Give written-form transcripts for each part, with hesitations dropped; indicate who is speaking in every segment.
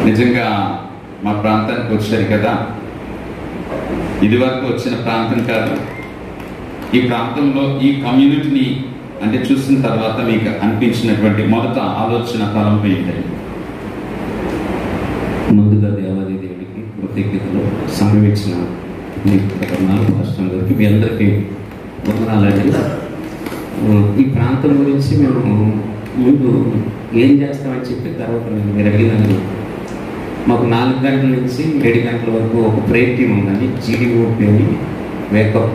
Speaker 1: నిజంగా మా ప్రాంతానికి వచ్చారు కదా, ఇది వరకు వచ్చిన ప్రాంతం కాదు. ఈ ప్రాంతంలో ఈ కమ్యూనిటీని అంటే చూసిన తర్వాత మీకు అనిపించినటువంటి మొదట ఆలోచన తలంపు ఏంటండి?
Speaker 2: ముందుగా దేవాది దేవుడికి కృతజ్ఞతలు, సమయం ఇచ్చిన రాష్ట్రం గారికి మీ అందరికీ వందనాలండి. ఈ ప్రాంతం గురించి మేము ముందు ఏం చేస్తామని చెప్పి తర్వాత మీరు అడిగినాను. మాకు 4 గంటల నుంచి 7 గంటల వరకు ఒక ప్రేయర్ టీం ఉందని, జీడీఓపీ అని, వేకప్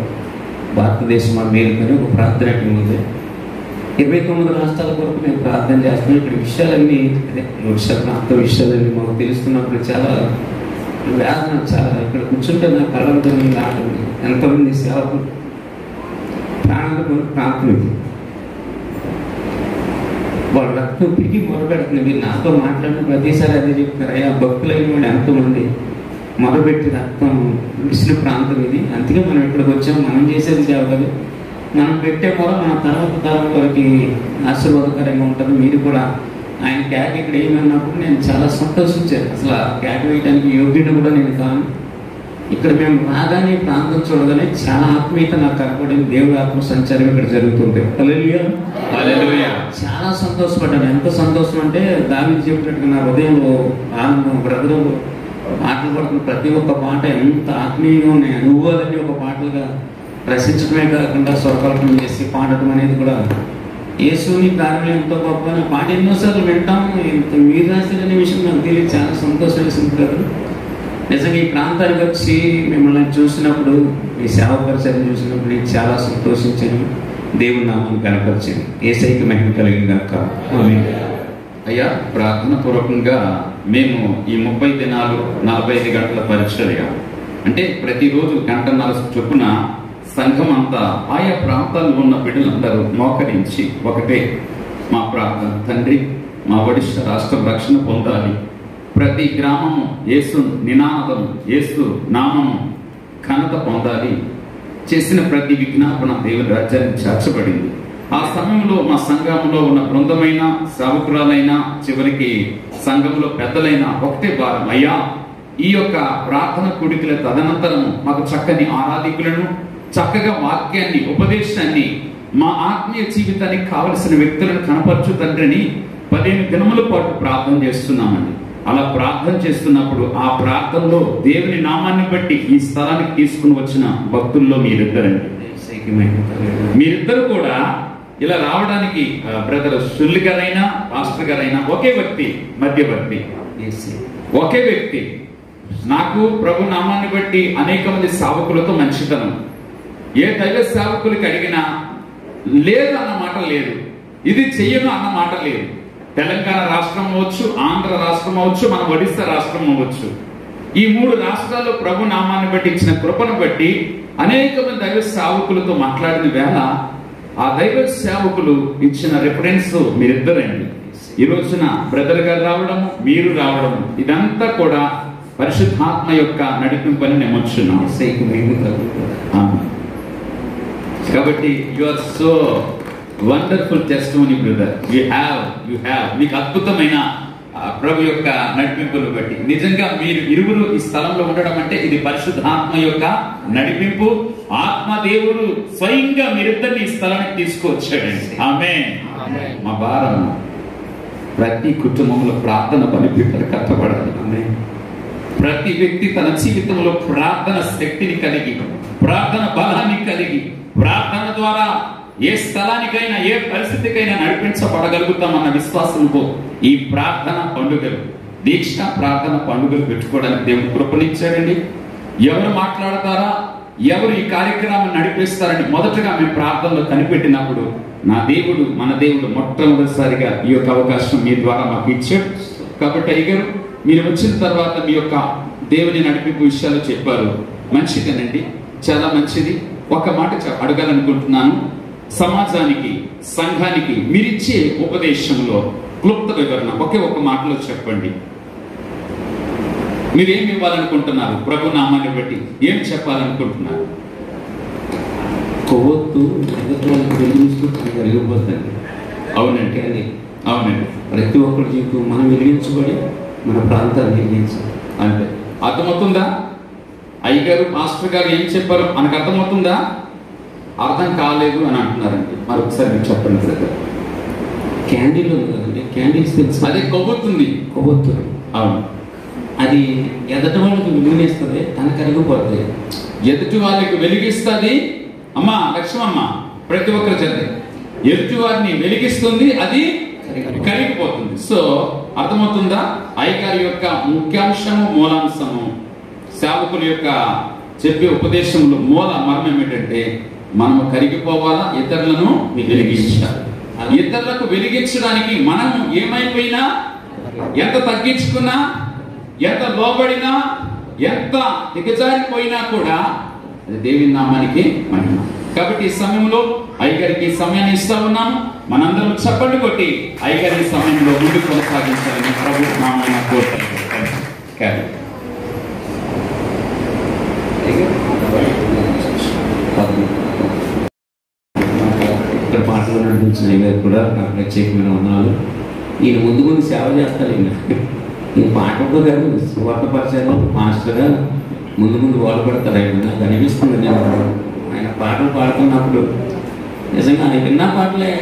Speaker 2: భారతదేశం మేలుకొని ఒక ప్రార్థన టీం ఉంది. 29 రాష్ట్రాల కొరకు మేము ప్రార్థన చేస్తున్నాం. ఇక్కడ విషయాలన్నీ అదే ఒడిశా ప్రాంత విషయాలన్నీ మాకు తెలుస్తున్నప్పుడు చాలా వేదన, చాలా ఇక్కడ కూర్చుంటే నా కళ్ళంతో ఆటండి. ఎంతమంది సేవకులు ప్రాణాలకు ప్రాంతం ఇది, వాళ్ళు రక్తం పిడికి మొరపెడుతుంది. మీరు నాతో మాట్లాడిన ప్రతిసారి అదే చెప్తారు, అయ్యా భక్తులైన వాళ్ళు ఎంతోమంది మొరపెట్టి రక్తం విసిన ప్రాంతం ఇది. అందుకే మనం ఇక్కడికి వచ్చాం. మనం చేసేది సేవ కాదు, మనం పెట్టే మొర మన తర్వాత తరం వరకు ఆశీర్వాదకరంగా ఉంటుంది. మీరు కూడా ఆయన క్యాట్ ఇక్కడ ఏమన్నప్పుడు నేను చాలా సంతోషించాను. అసలు ఆ క్యాట్ వేయడానికి యోగ్యుడు కూడా నేను కాను. ఇక్కడ మేము రాగానే ప్రాంతం చూడగానే చాలా ఆత్మీయత నాకు కనపడింది. దేవుడి ఆత్మ సంచారం ఇక్కడ జరుగుతుంది. హల్లెలూయా, హల్లెలూయా. చాలా సంతోషపడ్డాను. ఎంత సంతోషం అంటే దావీదు చెప్పినట్టుగా నా హృదయంలో ఆనందం, బ్రదరంలో పాటలు పడుతున్న ప్రతి ఒక్క పాట ఎంత ఆత్మీయంగా ఉన్నాయి. అనుభవాలన్నీ ఒక పాటలుగా రచించడమే కాకుండా స్వరకల్పన చేసి పాడటం అనేది కూడా యేసుని కార్యం ఎంతో గొప్ప. పాట ఎన్నోసార్లు వింటాం. ఇంత మీరు రాసిన విషయం నాకు తెలియదు. చాలా సంతోషం వేసింది కదా. నిజంగా ఈ ప్రాంతానికి వచ్చి మిమ్మల్ని చూసినప్పుడు, మీ సేవ పరిచయం చూసినప్పుడు నేను చాలా సంతోషించాను. దేవుని నామం కనపరిచాను. యేసయ్యకి మహిమ కలిగిన కనుక
Speaker 1: అయ్యా, ప్రార్థన పూర్వకంగా మేము ఈ 30 దినాలు 45 గంటల పరిచర్య అంటే ప్రతిరోజు 1:30 చొప్పున సంఘం అంతా ఆయా ప్రాంతాల్లో ఉన్న బిడ్డలందరూ మోకరించి ఒకటే మా ప్రార్థన, తండ్రి మా ఒడిశా రాష్ట్రం రక్షణ పొందాలి. ప్రతి గ్రామము యేసు నినాదము, యేసు నామము ఘనత పొందాలి. చేసిన ప్రతి విజ్ఞాపన దేవుని రాజ్యాన్ని చేర్చబడింది. ఆ సమయంలో మా సంఘంలో ఉన్న బృందమైన సేవకురాలైనా చివరికి సంఘంలో పెద్దలైనా ఒకటే భారం, అయ్యా ఈ యొక్క ప్రార్థన కూడికల తదనంతరము మాకు చక్కని ఆరాధికులను, చక్కగా వాక్యాన్ని, ఉపదేశాన్ని, మా ఆత్మీయ జీవితానికి కావలసిన వ్యక్తులను కనపరచు తండ్రిని 15 దినముల పాటు ప్రార్థన చేస్తున్నామండి. అలా ప్రార్థన చేస్తున్నప్పుడు ఆ ప్రార్థనలో దేవుని నామాన్ని బట్టి ఈ స్థలానికి తీసుకుని వచ్చిన భక్తుల్లో మీరిద్దరండి. మీరిద్దరు కూడా ఇలా రావడానికి బ్రదర్ సుల్లి గారైనా పాస్టర్ గారైనా ఒకే వ్యక్తి, మధ్యవర్తి, ఒకే వ్యక్తి. నాకు ప్రభు నామాన్ని బట్టి అనేక మంది సేవకులతో మంచితనం. ఏ దైవ సేవకులకి అడిగినా లేదు అన్న మాట లేదు, ఇది చెయ్యను అన్న మాట లేదు. తెలంగాణ రాష్ట్రం అవ్వచ్చు, ఆంధ్ర రాష్ట్రం అవ్వచ్చు, మన ఒడిశా రాష్ట్రం అవ్వచ్చు. ఈ 3 రాష్ట్రాల్లో ప్రభు నామాన్ని బట్టి ఇచ్చిన కృపను బట్టి అనేక మంది దైవ సేవకులతో మాట్లాడిన వేళ ఆ దైవ సేవకులు ఇచ్చిన రిఫరెన్స్ మీరిద్దరండి. ఈ రోజున బ్రదర్ గారు రావడము, మీరు రావడము, ఇదంతా కూడా పరిశుద్ధాత్మ యొక్క నడిపింపని నేను వచ్చున్నాను. కాబట్టి you are so wonderful testimony brother. You have మీకు అద్భుతమైన ప్రభు యొక్క నడిపింపును బట్టి నిజంగా మీరు ఇరువురు ఈ స్థలంలో ఉండడం అంటే ఇది పరిశుద్ధాత్మ యొక్క నడిపింపు. ఆత్మదేవుడు స్వయంగా మీరిద్దరిని ఈ స్థలానికి తీసుకువచ్చాడండి. ఆమేన్. మా భారం ప్రతి కుటుంబంలో ప్రార్థన బలిపీఠాలు కట్టబడాలి. ఆమేన్. ప్రతి వ్యక్తి తన జీవితంలో ప్రార్థన శక్తిని కలిగి, ప్రార్థన బలాన్ని కలిగి, ప్రార్థన ద్వారా ఏ స్థలానికైనా ఏ పరిస్థితికైనా నడిపించబడగలుగుతామన్న విశ్వాసంతో ఈ ప్రార్థన పండుగలు, దీక్ష ప్రార్థన పండుగలు పెట్టుకోవడానికి దేవుడు కృపనిచ్చాడండి. ఎవరు మాట్లాడతారా, ఎవరు ఈ కార్యక్రమాన్ని నడిపిస్తారని మొదటగా మేము ప్రార్థనలో కనిపెట్టినప్పుడు నా దేవుడు, మన దేవుడు మొట్టమొదటిసారిగా ఈ యొక్క అవకాశం మీ ద్వారా మాకు ఇచ్చాడు. కాబట్టి అయ్యగారు మీరు వచ్చిన తర్వాత మీ యొక్క దేవుని నడిపింపు విషయాలు చెప్పారు. మంచిదేనండి, చాలా మంచిది. ఒక మాట అడగాలనుకుంటున్నాను. సమాజానికి సంఘానికి మీరిచ్చే ఉపదేశంలో క్లుప్త వివరణ ఒకే ఒక్క మాటలో చెప్పండి. మీరేం ఇవ్వాలనుకుంటున్నారు? ప్రభు నామాన్ని బట్టి ఏం చెప్పాలనుకుంటున్నారు?
Speaker 2: కొవ్వొత్తు ఎదుటి వాళ్ళకి వెలిగిస్తూ వెలిగిపోతుంది.
Speaker 1: అవునండి,
Speaker 2: కానీ
Speaker 1: అవునండి.
Speaker 2: ప్రతి ఒక్కరి జీవితం మనం వెలిగించుకొని మన ప్రాంతాన్ని వెలిగించాలి.
Speaker 1: అంతే. అర్థమవుతుందా? అయ్యగారు మాస్టర్ గారు ఏం చెప్పారు మనకు అర్థమవుతుందా? అర్థం కాలేదు అని అంటున్నారండి. మరొకసారి మీరు చెప్పండి సార్.
Speaker 2: క్యాండిల్ ఉంది కదండి, క్యాండిల్స్ తెలుసు.
Speaker 1: అదే కొవ్వొత్తుంది.
Speaker 2: కొవ్వొత్తు
Speaker 1: అవును.
Speaker 2: అది ఎదటి వాళ్ళకి వెలిగిస్తుంది, తనకు కరిగిపోతుంది.
Speaker 1: ఎదుటి వాళ్ళకి వెలిగిస్తుంది. అమ్మా లక్ష్మమ్మ, ప్రతి ఒక్కరు చదివి ఎదుటి వారిని వెలిగిస్తుంది, అది కరిగిపోతుంది. సో అర్థమవుతుందా? అయ్యగారి యొక్క ముఖ్యాంశము, మూలాంశము, సేవకుల యొక్క చెప్పే ఉపదేశంలో మూల మర్మం ఏమిటంటే మనము కరిగిపోవాలా, ఇతరులను వెలిగించాలి. ఇతరులకు వెలిగించడానికి మనం ఏమైపోయినా, ఎంత తగ్గించుకున్నా, ఎంత లోబడినా, ఎంత దిగజారిపోయినా కూడా అది దేవుని నామానికి మహిమ. కాబట్టి ఈ సమయంలో అయ్యగారికి సమయాన్ని ఇస్తా ఉన్నాము. మనందరం చప్పట్లు కొట్టి అయ్యగారి సమయంలో ముందుకు కొనసాగించాలని ప్రభు నామాన్ని కోరుతాను.
Speaker 2: ఇక్కడ పాటలు నడిపించిన అయ్యగారు కూడా నాకు ప్రత్యేకమైన వందనాలు. ఈయన ముందు ముందు సేవ చేస్తారు. ఈయన పాటలతో కాదు, సువార్త పరిచయంలో మాస్టర్గా ముందు ముందు వాళ్ళు పెడతారు. ఆయన నాకు అనిపిస్తుంది. నేను ఆయన పాటలు పాడుతున్నప్పుడు నిజంగా ఆయన విన్న పాటలే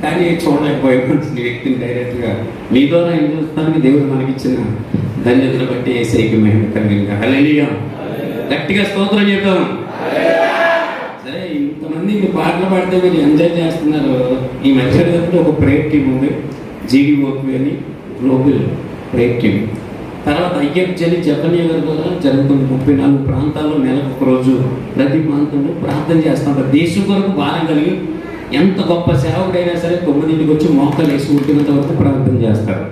Speaker 2: కానీ చూడలేకపోయిపోతుంది వ్యక్తిని డైరెక్ట్గా. మీ ద్వారా ఆయన చూస్తానికి దేవుడు మనకిచ్చిన ధన్యతను బట్టి ఏసైకి మేము కలిగిన హల్లెలూయా. గట్టిగా స్తోత్రం చెప్తాం. సరే, ఇంతమంది మీరు పాటలు పాడితే మీరు ఎంజాయ్ చేస్తున్నారు. ఈ మధ్య ఒక ప్రేయర్ టీం ఉంది, జీడీఓపి అని గ్లోబల్ ప్రేయర్ టీం. తర్వాత ఐఎఫ్జెలి జపనీయ గారి ద్వారా జరుగుతుంది. 34 ప్రాంతాల్లో నెలకు ఒక రోజు ప్రతి ప్రాంతంలో ప్రార్థన చేస్తుంటారు. దేశం కొరకు భారం కలిగి ఎంత గొప్ప సేవకుడైనా సరే 9ంటికి వచ్చి మోకాలు వేసి ఉంటున్నంత వరకు ప్రార్థన చేస్తారు.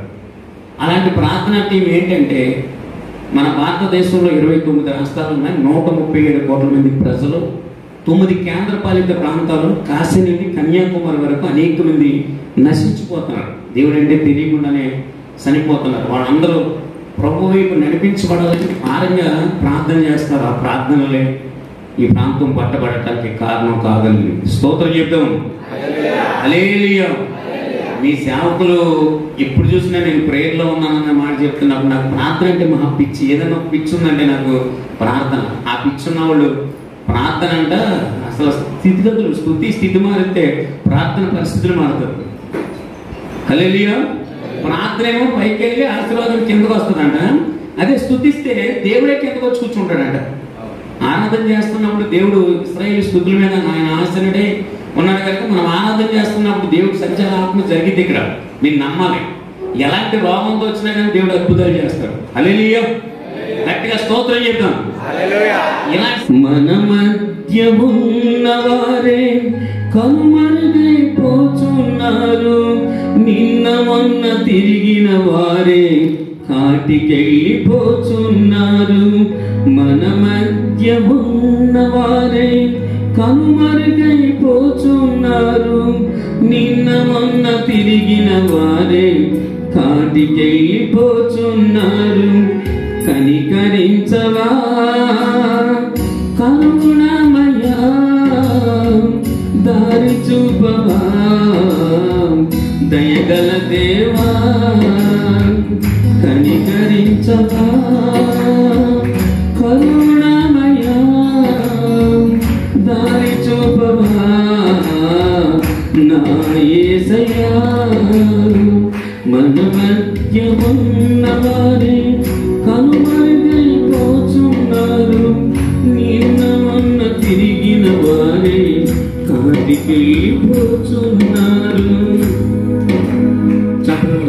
Speaker 2: అలాంటి ప్రార్థనా టీం ఏంటంటే, మన భారతదేశంలో 29 రాష్ట్రాలు ఉన్నాయి, 137 కోట్ల మంది ప్రజలు, 9 కేంద్రపాలిత ప్రాంతాలు, కాశీ నుండి కన్యాకుమారి వరకు అనేక మంది నశించిపోతున్నారు. దేవుడు అంటే తెలియకుండానే చనిపోతున్నారు. వాళ్ళందరూ ప్రభు వైపు నడిపించబడాలని భారంగా ప్రార్థన చేస్తారు. ఆ ప్రార్థనలే ఈ ప్రాంతం పట్టబడటానికి కారణం కాదని స్తోత్రం చెప్తాం. హల్లెలూయా. మీ సేవకులు ఎప్పుడు చూసినా నేను ప్రేయర్లో ఉన్నానన్న మాట చెప్తున్నప్పుడు నాకు ప్రార్థన అంటే మహా పిచ్చి. ఏదైనా ఒక పిచ్చి ఉందంటే నాకు ప్రార్థన. ఆ పిచ్చి ఉన్న వాళ్ళు ప్రార్థన అంట అసలు స్థితిగతులు, స్థితి మారితే ప్రార్థన పరిస్థితులు మారుతారు. హల్లెలూయా. ప్రార్థన ఏమో పైకి వెళ్ళి ఆశీర్వాదం కిందకు వస్తుందంట. అదే స్తుతిస్తే దేవుడే కిందకు వచ్చి కూర్చుంటాడంట. ఆరాధన చేస్తున్నప్పుడు దేవుడు ఇశ్రాయేలు స్తుతుల మీద ఆయన ఆసనుడే ఉన్నాడు కనుక మనం ఆరాధన చేస్తున్నప్పుడు దేవుడు సంచారాత్మ జరిగింది. ఇక్కడ మీరు నమ్మాలి. ఎలాంటి రోగంతో వచ్చినా కానీ దేవుడు అద్భుతాలు చేస్తాడు. హల్లెలూయా. గట్టిగా స్తోత్రం చెప్తాం. ఇలా మన మధ్య ఉన్నవారే కనుమరుగైపోతున్నారు, నిన్న మొన్న తిరిగిన వారే కాటికెళ్ళిపోతున్నారు. మన మధ్య ఉన్నవారే కనుమరుగైపోతున్నారు, నిన్న మొన్న తిరిగిన వారే కాటికెళ్ళిపోతున్నారు. కనికరించవా కరుణమయా, దారి చూపవా దయగల దేవా. కనికరించవా కరుణమయా, దారి చూపవా నా యేసయ్యా. మన మధ్య ఉన్నవారే కనుమరుగైపోతున్నారు, నిన్న మొన్న తిరిగిన వారే కాటికెళ్ళిపోతున్నారు. చెప్పండి.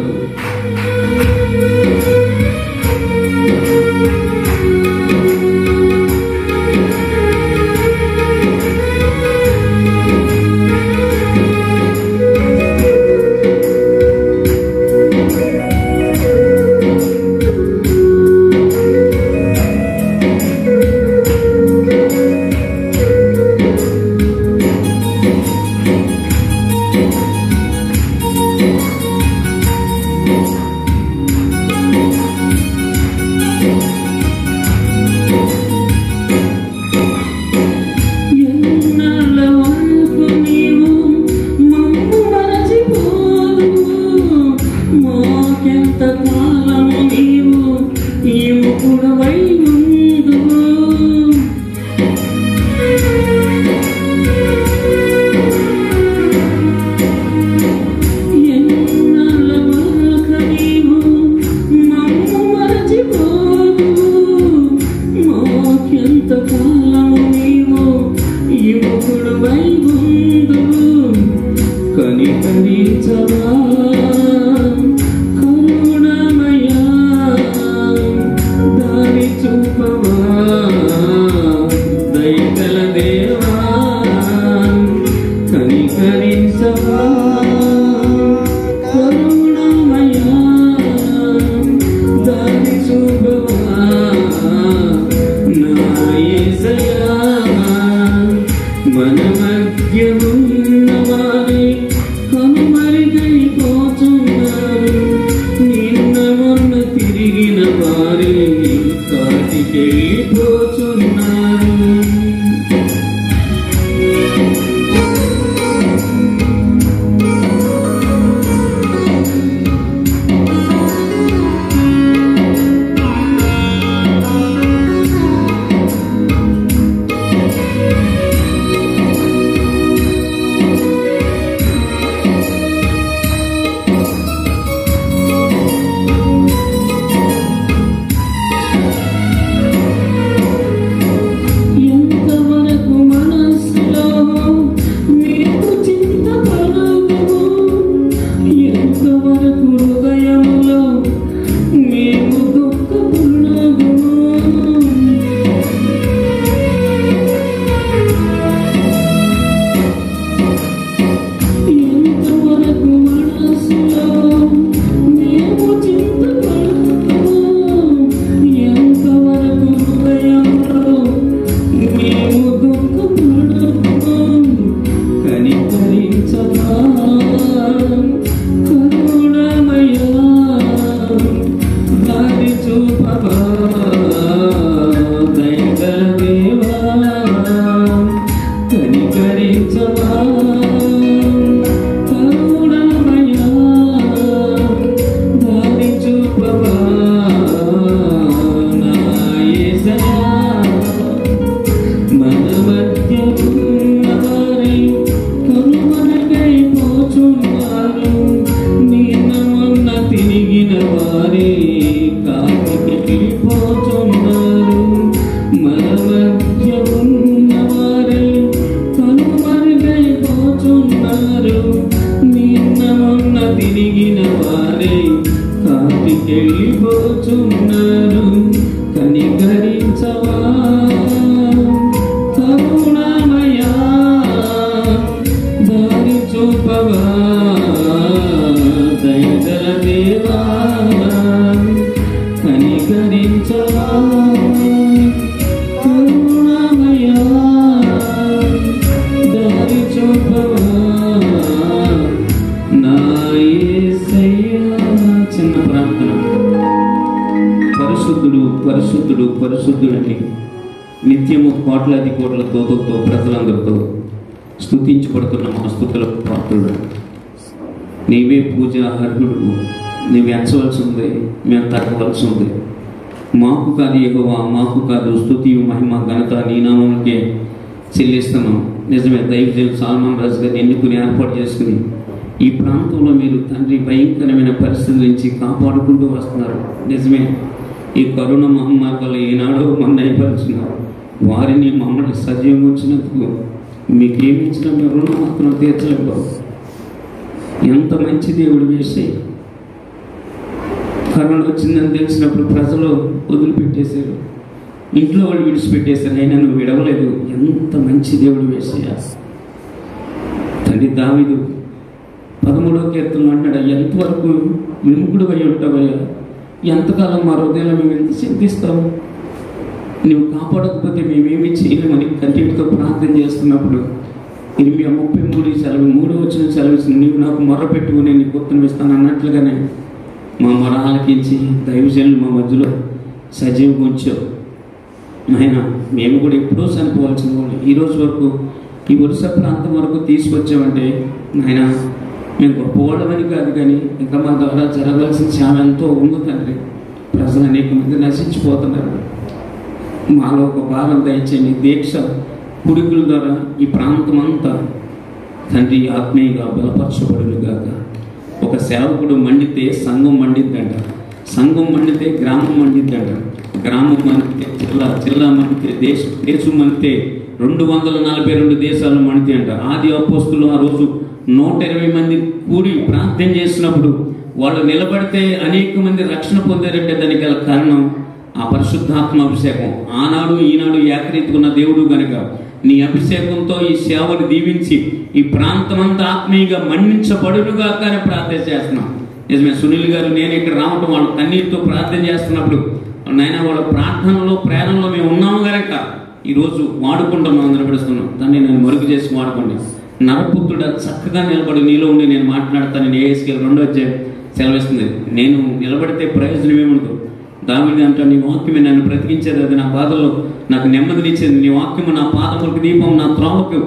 Speaker 2: కలిగిన వారే కాటికెళ్ళిపోతున్నారు. కనికరించవా కరుణామయా, దారి చూపవా దయగల దేవా, కనికరించవా కరుణామయా, దారి చూపవా నా యేసయ్యా. చిన్న ప్రార్థన. పరిశుద్ధుడు పరిశుద్ధుడు పరిశుద్ధుడు అని నిత్యము కోట్లాది కోట్ల తోతతో ప్రజలందరితో స్తుతించబడుతున్న మా స్తుతుల పాత్రుడు. నీవే పూజ అర్హుడు. నీవు ఎంచవలసి ఉంది, మేము తగ్గవలసి ఉంది. మాకు కాదు యెహోవా, మాకు కాదు. స్తుతి మహిమ ఘనత నీ నామమునకే చెల్లిస్తున్నాం. నిజమే, దైవజనులు సల్మాన్ రాజు గారిని ఎన్నుకుని ఏర్పాటు చేసుకుని ఈ ప్రాంతంలో మీరు తండ్రి భయంకరమైన పరిస్థితుల నుంచి కాపాడుకుంటూ వస్తున్నారు. నిజమే, ఈ కరోనా మహమ్మారి వల్ల ఈనాడు మన అయిపరుచున్నారు. వారిని మమ్మల్ని సజీవం వచ్చినందుకు మీకేమి ఇచ్చిన మీ రుణం మాత్రం తీర్చలేవు. ఎంత మంచి దేవుడు వేసి కరోనా వచ్చిందని తెలిసినప్పుడు ప్రజలు వదిలిపెట్టేశారు, ఇంట్లో వాళ్ళు విడిచిపెట్టేశారు. అయినా నువ్వు విడవలేదు. ఎంత మంచి దేవుడు వేసయ్యా. తండ్రి దావీదు 13వ కీర్తనలో అంటాడు, ఎంతవరకు విముఖుడు అయి ఉంటావయ్యా, ఎంతకాలం మా హృదయంలో మేము ఎంత చింతిస్తాము, నువ్వు కాపాడకపోతే మేమేమి చేయలేమని కంటితో ప్రార్థన చేస్తున్నప్పుడు 33:3 సెలవిస్తుంది, నీవు నాకు మొర్ర పెట్టుకుని నీకు ఉత్తరం ఇస్తాను అన్నట్లుగానే మా మొర ఆలకించి దైవజనులు మా మధ్యలో సజీవంగా ఉంచావు. ఆయన మేము కూడా ఎప్పుడో చనిపోవాల్సిన వాళ్ళు ఈ రోజు వరకు ఈ వరుస ప్రాంతం వరకు తీసుకొచ్చామంటే ఆయన మేము గొప్పవాళ్ళమని కాదు, కానీ ఇంకా మా ద్వారా జరగాల్సిన సేవ ఎంతో ఉంది తండ్రి. ప్రజలు అనేక మంది నశించిపోతున్నారు. మాలో ఒక భారం దయచేయండి. దీక్ష కుడికుల ద్వారా ఈ ప్రాంతం అంతా తండ్రి ఆత్మీయంగా బలపరచబడునుగాక. ఒక సేవకుడు మండితే సంఘం మండిద్దంట, సంఘం మండితే గ్రామం మండిద్దంట, గ్రామం మండితే జిల్లా మండితే దేశం మండితే 242 దేశాలు మండితే అంట. ఆది అపోస్తులు ఆ రోజు 120 మంది కూడి ప్రార్థన చేసినప్పుడు వాళ్ళు నిలబడితే అనేక మంది రక్షణ పొందారంటే దానికి గల కారణం ఆ పరిశుద్ధాత్మ అభిషేకం. ఆనాడు ఈనాడు ఏకరీతికున్న దేవుడు గనుక నీ అభిషేకంతో ఈ సేవను దీవించి ఈ ప్రాంతమంతా ఆత్మీయంగా మన్నించబడునుగా కానీ ప్రార్థన చేస్తున్నాం. నిజమే, సునీల్ గారు నేను ఇక్కడ రావటం వాళ్ళు కన్నీటితో ప్రార్థన చేస్తున్నప్పుడు నాయన వాళ్ళ ప్రార్థనలో ప్రేరణలో మేము ఉన్నాము కనుక ఈరోజు వాడుకుంటాం, మనం నిలబడుస్తున్నాం. దాన్ని నేను మరుగు చేసి వాడుకోండి. నరపుత్రుడు చక్కగా నిలబడి నీలో ఉండి నేను మాట్లాడతాను. నేను ఏఎస్కేల్ 2వ అధ్యాయం సెలవిస్తుంది. నేను నిలబడితే ప్రయోజనం ఏముండదు. దావీదు అంటాడు, నీ వాక్యమే నన్ను బ్రతికించేది, అది నా బాధల్లో నాకు నెమ్మదినిచ్చేది. నీ వాక్యము నా పాదములకు దీపం, నా త్రోవకు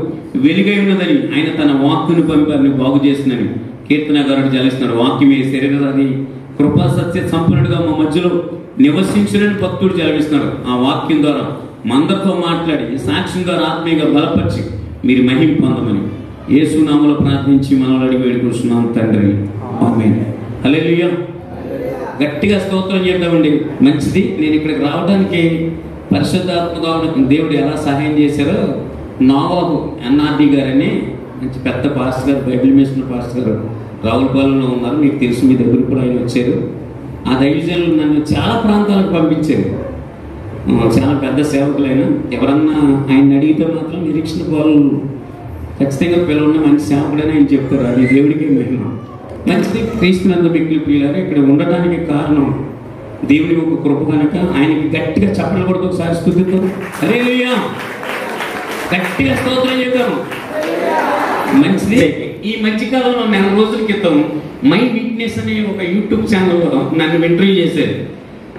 Speaker 2: వెలుగై ఉన్నదని ఆయన తన వాక్కును పంపారిని బాగు చేసిందని కీర్తనగారుడు జలిస్తున్నాడు. వాక్యమే శరీరాది కృపా సత్య సంపన్నుడిగా మా మధ్యలో నివసించునని భక్తుడు జలవిస్తున్నాడు. ఆ వాక్యం ద్వారా మందరితో మాట్లాడి ఈ సాక్ష్యం ద్వారా ఆత్మీయంగా బలపరిచి మీరు మహిమ పొందమని యేసు నామములో ప్రార్థించి మనల్ని అడిగి వేడుకుంటున్నాం తండ్రి, ఆమేన్. హల్లెలూయా. గట్టిగా స్తోత్రం చేద్దామండి. మంచిది. నేను ఇక్కడికి రావడానికి పరిశుద్ధాత్మగా దేవుడు ఎలా సహాయం చేశారో నోవాహు ఎన్ఆర్డి గారని మంచి పెద్ద పాస్టర్ గారు, బైబిల్ మిషన్ పాస్టర్ గారు రావులపాలెంలో ఉన్నారు. మీకు తెలుసు, మీ దగ్గరికి కూడా ఆయన వచ్చారు. ఆ దైవజనులు నన్ను చాలా ప్రాంతాలకు పంపించారు. చాలా పెద్ద సేవకులైన ఎవరన్నా ఆయన అడిగితే మాత్రం నిరీక్షణ వాళ్ళు ఖచ్చితంగా పిల్లలున్న మంచి సేవకుడని ఆయన చెప్తారు. అది దేవుడికి మహిమ. మంచిది. క్రీస్తునందు మిగిలి ప్రియులారా, ఇక్కడ ఉండటానికి కారణం దేవుని ఒక కృప కనుక ఆయనకి గట్టిగా చప్పట్లు కొడుతూ ఒకసారి స్తుతితో హల్లెలూయా గట్టిగా స్తోత్రం చేద్దాము. మంచిది. ఈ మధ్యకాలంలో 4 రోజుల క్రితం మై విట్నెస్ అనే ఒక యూట్యూబ్ ఛానల్లో నన్ను ఇంటర్వ్యూ చేశారు.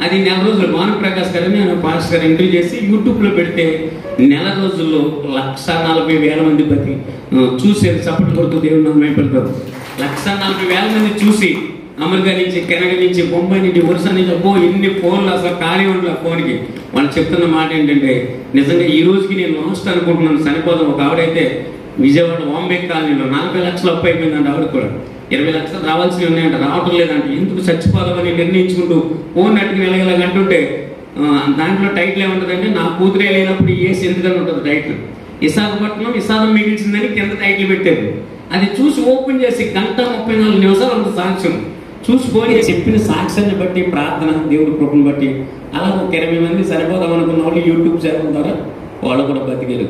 Speaker 2: అది 4 రోజులు భాను ప్రకాష్ గారు నేను పాస్టర్ గారు ఇంటర్వ్యూ చేసి యూట్యూబ్లో పెడితే 4 రోజుల్లో 140,000 మంది బతి చూసారు. చప్పట్లు కొడుతూ దేవుడు నన్ను పెడతారు. 140,000 మంది చూసి అమెరికా నుంచి, కెనడా నుంచి, బొంబాయి నుంచి, ఒరిస్సా నుంచి అబ్బో ఇన్ని ఫోన్లు అసలు ఖాళీ ఉండదు. ఆ ఫోన్కి వాళ్ళు చెప్తున్న మాట ఏంటంటే, నిజంగా ఈ రోజుకి నేను లాస్ట్ అనుకుంటున్నాను, చనిపోదాం. ఒక ఆవిడైతే విజయవాడ బాంబే కాలనీలో 40 లక్షలు అప్పు అయిపోయిందంట. ఆవిడ కూడా 20 లక్షలు రావాల్సినవి ఉన్నాయంట, రావటం లేదంటే. ఎందుకు చచ్చిపోదామని నిర్ణయించుకుంటూ ఫోన్ అట్టుకుని వెళ్ళగలగంటుంటే దాంట్లో టైటిల్ ఏముంటుందంటే, నా కూతురే లేనప్పుడు ఏసి ఎందుకని ఉంటుంది టైటిల్. విశాఖపట్నం విషాదం మిగిల్చిందని కింద టైటిల్ పెట్టారు. అది చూసి ఓపెన్ చేసి 1:34 నిమిషాలు అంత సాక్ష్యం చూసుకొని చెప్పిన సాక్ష్యాన్ని బట్టి ప్రార్థన దేవుడి కృపను బట్టి అలా ఒక 20 మంది సరిపోదాం అనుకున్న వాళ్ళు యూట్యూబ్ ఛానల్ ద్వారా వాళ్ళు కూడా బతికారు.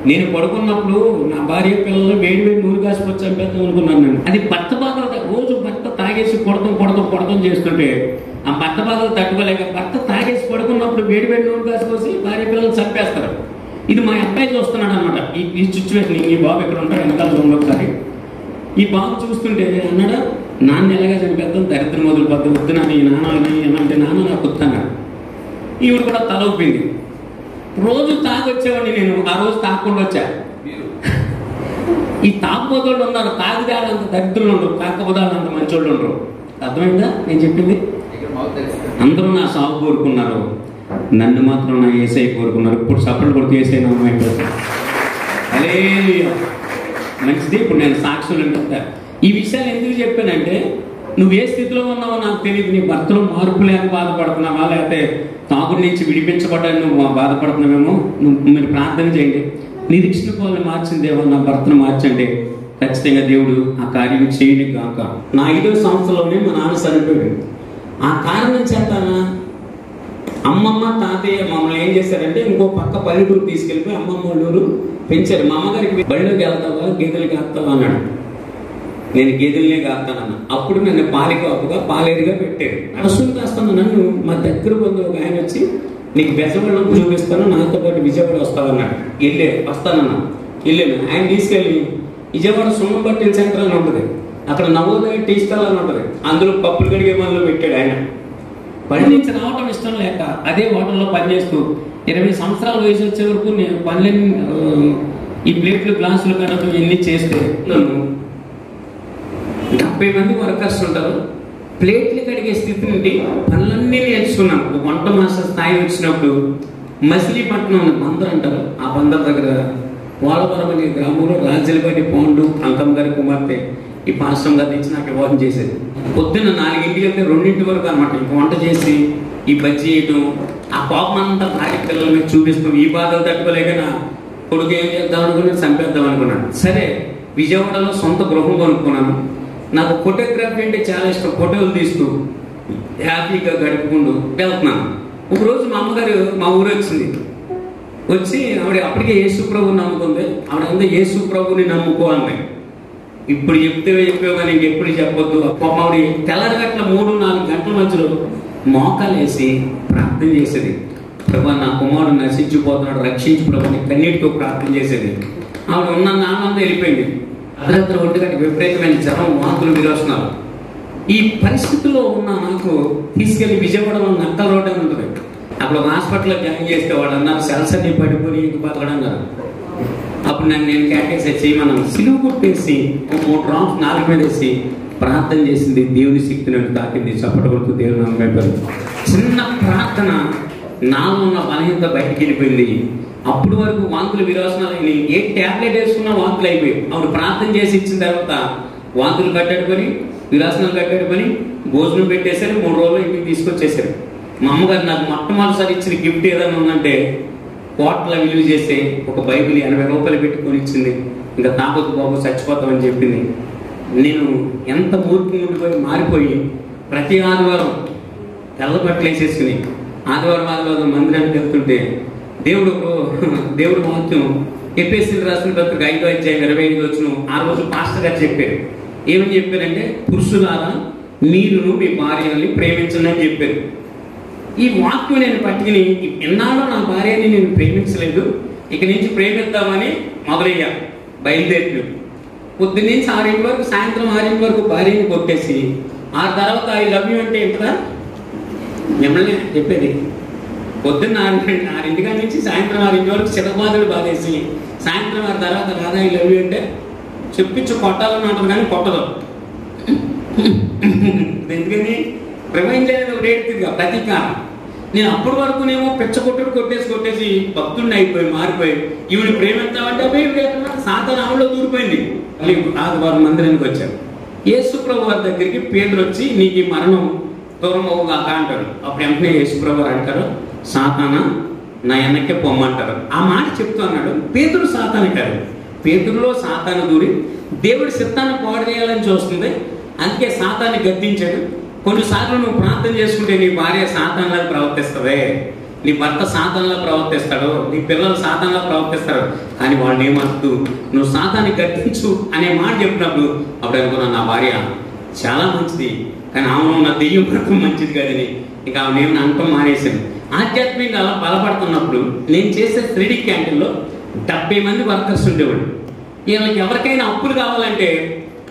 Speaker 2: నేను పడుకున్నప్పుడు నా భార్య పిల్లలు వేడి నూనె కాసిపోయి చంపేద్దాం అనుకున్నాను నేను. అది భర్త బాధలు రోజు భర్త తాగేసి కొడతాం చేస్తుంటే ఆ భర్త బాధలు తట్టుకోలేక భర్త తాగేసి పడుకున్నప్పుడు వేడి నూనె కాసిపోసి భార్య పిల్లలు చంపేస్తారు. ఇది మా అబ్బాయి చూస్తున్నాడు అనమాట. ఈ సిచ్యువేషన్ ఈ బాబు ఎక్కడ ఉంటాడు వెనకాల చూడండి ఒకసారి. ఈ బాబు చూస్తుంటే అన్నాడు, నాన్న ఎలాగా చనిపేద్దాం, దరిద్రం మొదలు పద్దు వద్దు నాన్న ఈ నాన్న అంటే నాన్న నాకు వద్దన్నాడు. ఈవిడ కూడా తల ఊపింది. రోజు తాగొచ్చేవాడిని నేను, ఆ రోజు తాగకుండా వచ్చా. ఈ తాగుబోతోళ్ళు ఉన్నారు, తాగుదాలంత దరిద్రులు ఉండరు, తాగబోదాలంత మంచోళ్ళు ఉండరు. అర్థమైందా నేను చెప్పింది? అందరూ నా సాగు కోరుకున్నారు, నన్ను మాత్రం నా యేసయ్య కోరుకున్నారు. ఇప్పుడు సపరేట్ కొడుతూ యేసయ్య నామం అయిపోతుంది. అదే మంచిది. ఇప్పుడు నేను సాక్షులు అంటా. ఈ విషయాలు ఎందుకు చెప్పానంటే, నువ్వు ఏ స్థితిలో ఉన్నావో నాకు తెలియదు. నీ భర్తలో మార్పు లేక బాధపడుతున్నావా, లేకపోతే తాగుడు నుంచి విడిపించబడ్డాన్ని నువ్వు బాధపడుతున్నావేమో. మీరు ప్రార్థన చేయండి. నిరీక్షణ వాళ్ళని మార్చింది దేవా, నా భర్తను మార్చండి. ఖచ్చితంగా దేవుడు ఆ కార్యం చేయని కాక. నా 5వ సంవత్సరంలోనే మా నాన్న చనిపోయాడు. ఆ కారణం చేస్తానా అమ్మమ్మ తాతయ్య మమ్మల్ని ఏం చేశారంటే ఇంకో పక్క పల్లెటూరు తీసుకెళ్ళిపోయి అమ్మమ్మ వాళ్ళూరు పెంచారు. మా అమ్మగారికి బడిలోకి వెళ్తావా గేదెలకి వేస్తావా అన్నాడు. నేను గేదెలనే కాస్తానన్న. అప్పుడు నన్ను పాలికాపుగా పాలేరుగా పెట్టారు. అరసులు కాస్తాను. నన్ను మా దగ్గర బంధు ఒక ఆయన వచ్చి నీకు బెజవాడలో చూపిస్తాను, నాతో పాటు విజయవాడ వస్తావన్నాడు. వస్తానన్నా. వెళ్ళాను. ఆయన తీసుకెళ్ళి విజయవాడ సున్నపట్టిన సెంటర్ అని ఉంటుంది, అక్కడ నవోదయ టీ స్టాల్ అని ఉంటుంది, అందులో పప్పులు కడిగే మనలో పెట్టాడు ఆయన. పని నుంచి రావటం ఇష్టం లేక అదే హోటల్లో పనిచేస్తూ 20 సంవత్సరాల వయసు వచ్చే వరకు నేను పనులని ఈ ప్లేట్లు గ్లాసులు కడటం ఇవన్నీ చేస్తే నన్ను 70 మంది వర్కర్స్ ఉంటారు. ప్లేట్లు కడిగే స్థితి నుండి పనులన్నీ నేర్చుకున్నాను. వంట మాస్టర్ స్థాయి వచ్చినప్పుడు మచిలీపట్నం అనే బందర్ అంటారు, ఆ బందర్ దగ్గర పోలవరం అనే గ్రామంలో రాజులపాటి పాండు అంకమ్మ గారి కుమార్తె ఈ పాశ్రం గారు తెచ్చి నాకు వివాహం చేసేది. పొద్దున్న 4 వెళ్తే 2 వరకు అనమాట. ఇంక వంట చేసి ఈ బజ్జీ వేయటం, ఆ కోపం అంతా తాగి పిల్లల మీద చూపిస్తాం. ఈ బాధలు తట్టుకోలేక నా కొడుకు ఏం చేద్దాం అనుకుని చంపేద్దాం అనుకున్నాను. సరే విజయవాడలో సొంత గృహం కొనుక్కున్నాను. నాకు ఫోటోగ్రఫీ అంటే చాలా ఇష్టం. ఫోటోలు తీస్తూ హ్యాపీగా గడుపుకుంటూ వెళ్తున్నాను. ఒకరోజు మా అమ్మగారు మా ఊరు వచ్చింది. వచ్చి ఆవిడ అప్పటికే యేసు ప్రభుని నమ్ముకుంది. ఆవిడ అంతా యేసు ప్రభుని నమ్ముకోవాలి. ఇప్పుడు చెప్పావు కానీ ఇంకెప్పుడు చెప్పొద్దు. ఆవిడ తెల్లరగట్ల 3-4 గంటల మధ్యలో మోకాలు వేసి ప్రార్థన చేసేది. ప్రభా నా కుమారుడు నశించిపోతున్నాడు, రక్షించి ప్రభుని కన్నీటితో ప్రార్థన చేసేది. ఆవిడ ఉన్న నాన్నంతా వెళ్ళిపోయింది. అర్ధరాత్రి 1 గంటకి విపరీతమైన జ్వరం, వాంతులు, విరోచనాలు. ఈ పరిస్థితుల్లో ఉన్న నాకు తీసుకెళ్లి విజయవాడలో నక్కల రోడ్ అని ఉంటుంది, అక్కడ ఒక హాస్పిటల్లో జాయిన్ చేస్తే వాడు అన్నారు సెల్స్ అన్ని పడిపోయి ఇంక బతకడన్నారు. అప్పుడు నేను క్యాటేసే చేయమన్నాను. సిలువు కొట్టేసి 3 డ్రాప్స్ నాలుగు మీద వేసి ప్రార్థన చేసింది. దేవుని శక్తి నన్ను తాకింది. చప్పటకొడుతూ దేవుని నమ్మేపారు. చిన్న ప్రార్థన నాలో ఉన్న బలహీనత బయటికి వెళ్ళిపోయింది. అప్పుడు వరకు వాంతులు విరోచనాలు అయినాయి. ఏ ట్యాబ్లెట్ వేసుకున్నా వాంతులు అయిపోయాయి. ఆవిడ ప్రార్థన చేసి ఇచ్చిన తర్వాత వాంతులు కట్టాడుకొని విరోచనాలు కట్టాడుకొని భోజనం పెట్టేశారు. 3 రోజులు ఇంటికి తీసుకొచ్చేసారు. మా అమ్మగారు నాకు మొట్టమొదటిసారి ఇచ్చిన గిఫ్ట్ ఏదైనా ఉందంటే కోట్ల విలువ చేస్తే ఒక బైబిల్ 80 రూపాయలు పెట్టుకొని ఇచ్చింది. ఇంకా తాపొద్దు బాబు చచ్చిపోతామని చెప్పింది. నేను ఎంత మూర్ఖంగా ఉండిపోయి మారిపోయి ప్రతి ఆదివారం తెల్ల బట్టలు వేసేసుకుని ఆదివారం మందిరానికి వెళ్తుంటే దేవుడు వాక్యం ఎఫెసీయులకు రాసిన పత్రిక 5వ అధ్యాయం 25 వచనం ఆ రోజు పాస్టర్ గారు చెప్పారు. ఏమని చెప్పారంటే, పురుషులారా మీరును మీ భార్యని ప్రేమించండి అని చెప్పారు. ఈ వాక్యం నేను పట్టుకుని ఎన్నాళ్ళో నా భార్యని నేను ప్రేమించలేదు, ఇక నుంచి ప్రేమిద్దామని మొదలయ్యా. బయలుదేరి పొద్దున్నుంచి 6 వరకు సాయంత్రం 6 వరకు భార్యని కొట్టేసి ఆ తర్వాత ఐ లవ్ యూ అంటే ఏంటదా మిమ్మల్ని చెప్పేది. పొద్దున్న 6 నుంచి సాయంత్రం 6 వరకు చిరబాధలు బాధేసి సాయంత్రం 6 తర్వాత రాదా ఐ లవ్ యూ అంటే చెప్పించు కొట్టాలని అంటారు కానీ కొట్టదు. ఎందుకని రిమైండ్ అనేది ఒక రేటుగా ప్రతీకారం. నేను అప్పటి వరకునేమో పెచ్చగొట్టుడు కొట్టేసి భక్తుడిని అయిపోయి మారిపోయి ఈవిని ప్రేమిద్దామంటే సాతాను ఆవిడలో దూరిపోయింది. మళ్ళీ ఆదివారం మందిరానికి వచ్చారు. యేసుప్రభు వారి దగ్గరికి పేతురు వచ్చి నీకు ఈ మరణం దూరం అవుగాక అంటారు. అప్పుడు వెంటనే యేసుప్రభు వారు అంటారు, సాతానా నా వెనక్కే పొమ్మంటారు. ఆ మాట చెప్తూ అన్నాడు. పేతురు సాతాను కాదు.
Speaker 3: పేతురులో సాతాను దూరి దేవుడి చిత్తాన్ని పాడు చేయాలని చూస్తుంది. అందుకే సాతాన్ని గద్దించాడు. కొన్నిసార్లు నువ్వు ప్రార్థన చేసుకుంటే నీ భార్య సాతాన్లా ప్రవర్తిస్తుంది, నీ భర్త సాతాన్లా ప్రవర్తిస్తాడు, నీ పిల్లలు సాతాన్లా ప్రవర్తిస్తారు. కానీ వాళ్ళని ఏమద్దు, నువ్వు సాతాన్ని గద్దించు అనే మాట చెప్పినప్పుడు అప్పుడు అనుకున్నా నా భార్య చాలా మంచిది, కానీ ఆమె ఉన్న దెయ్యం మాత్రం మంచిది కాదని ఇంకా ఆమె ఏమైనా అంటం మానేసాను. ఆధ్యాత్మికంగా అలా బలపడుతున్నప్పుడు నేను చేసే 3D క్యాంటీన్లో 70 మంది వర్కర్స్ ఉండేవాడు. వీళ్ళకి ఎవరికైనా అప్పులు కావాలంటే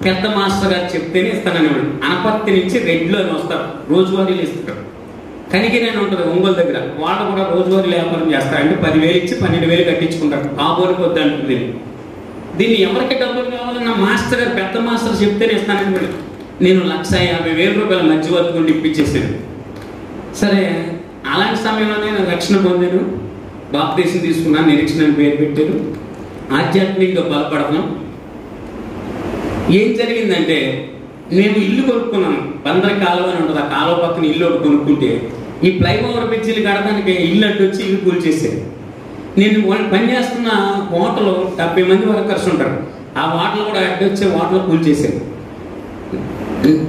Speaker 3: పెద్ద మాస్టర్ గారు చెప్తేనే ఇస్తాననేవాడు. అనపర్తి నుంచి రెడ్లో అని వస్తారు, రోజువారీలు ఇస్తారు. కనిగిరేని ఉంటుంది ఒంగోలు దగ్గర, వాళ్ళు కూడా రోజువారీ వ్యాపారం చేస్తారు. అంటే 10,000 ఇచ్చి 12,000 కట్టించుకుంటారు. కాబోలు కొద్ది అంటుంది. దీన్ని ఎవరికి డబ్బులు కావాలన్నా మాస్టర్ గారు పెద్ద మాస్టర్ చెప్తేనే ఇస్తానని నేను 1,50,000 రూపాయల మధ్యవర్తి ఇప్పించేసాను. సరే, అలాంటి సమయంలో నేను రక్షణ పొందాను, బాప్తీసం తీసుకున్నాను, నిరీక్షణ అని పేరు పెట్టాను, ఆధ్యాత్మికంగా బలపడుతున్నాం. ఏం జరిగిందంటే నేను ఇల్లు కొనుక్కున్నాను. బందరి కాలువ అని ఉంటుంది, ఆ కాలువ పక్కన ఇల్లు ఒకటి కొనుక్కుంటే ఈ ఫ్లైఓవర్ బ్రిడ్జిలు కడడానికి ఇల్లు అడ్డు వచ్చి ఇల్లు కూల్చేసాను. నేను పని చేస్తున్న హోటల్ 70 మంది వర్కర్స్ ఉంటారు, ఆ హోటల్ కూడా అడ్డు వచ్చే హోటల్ కూల్చేసాను.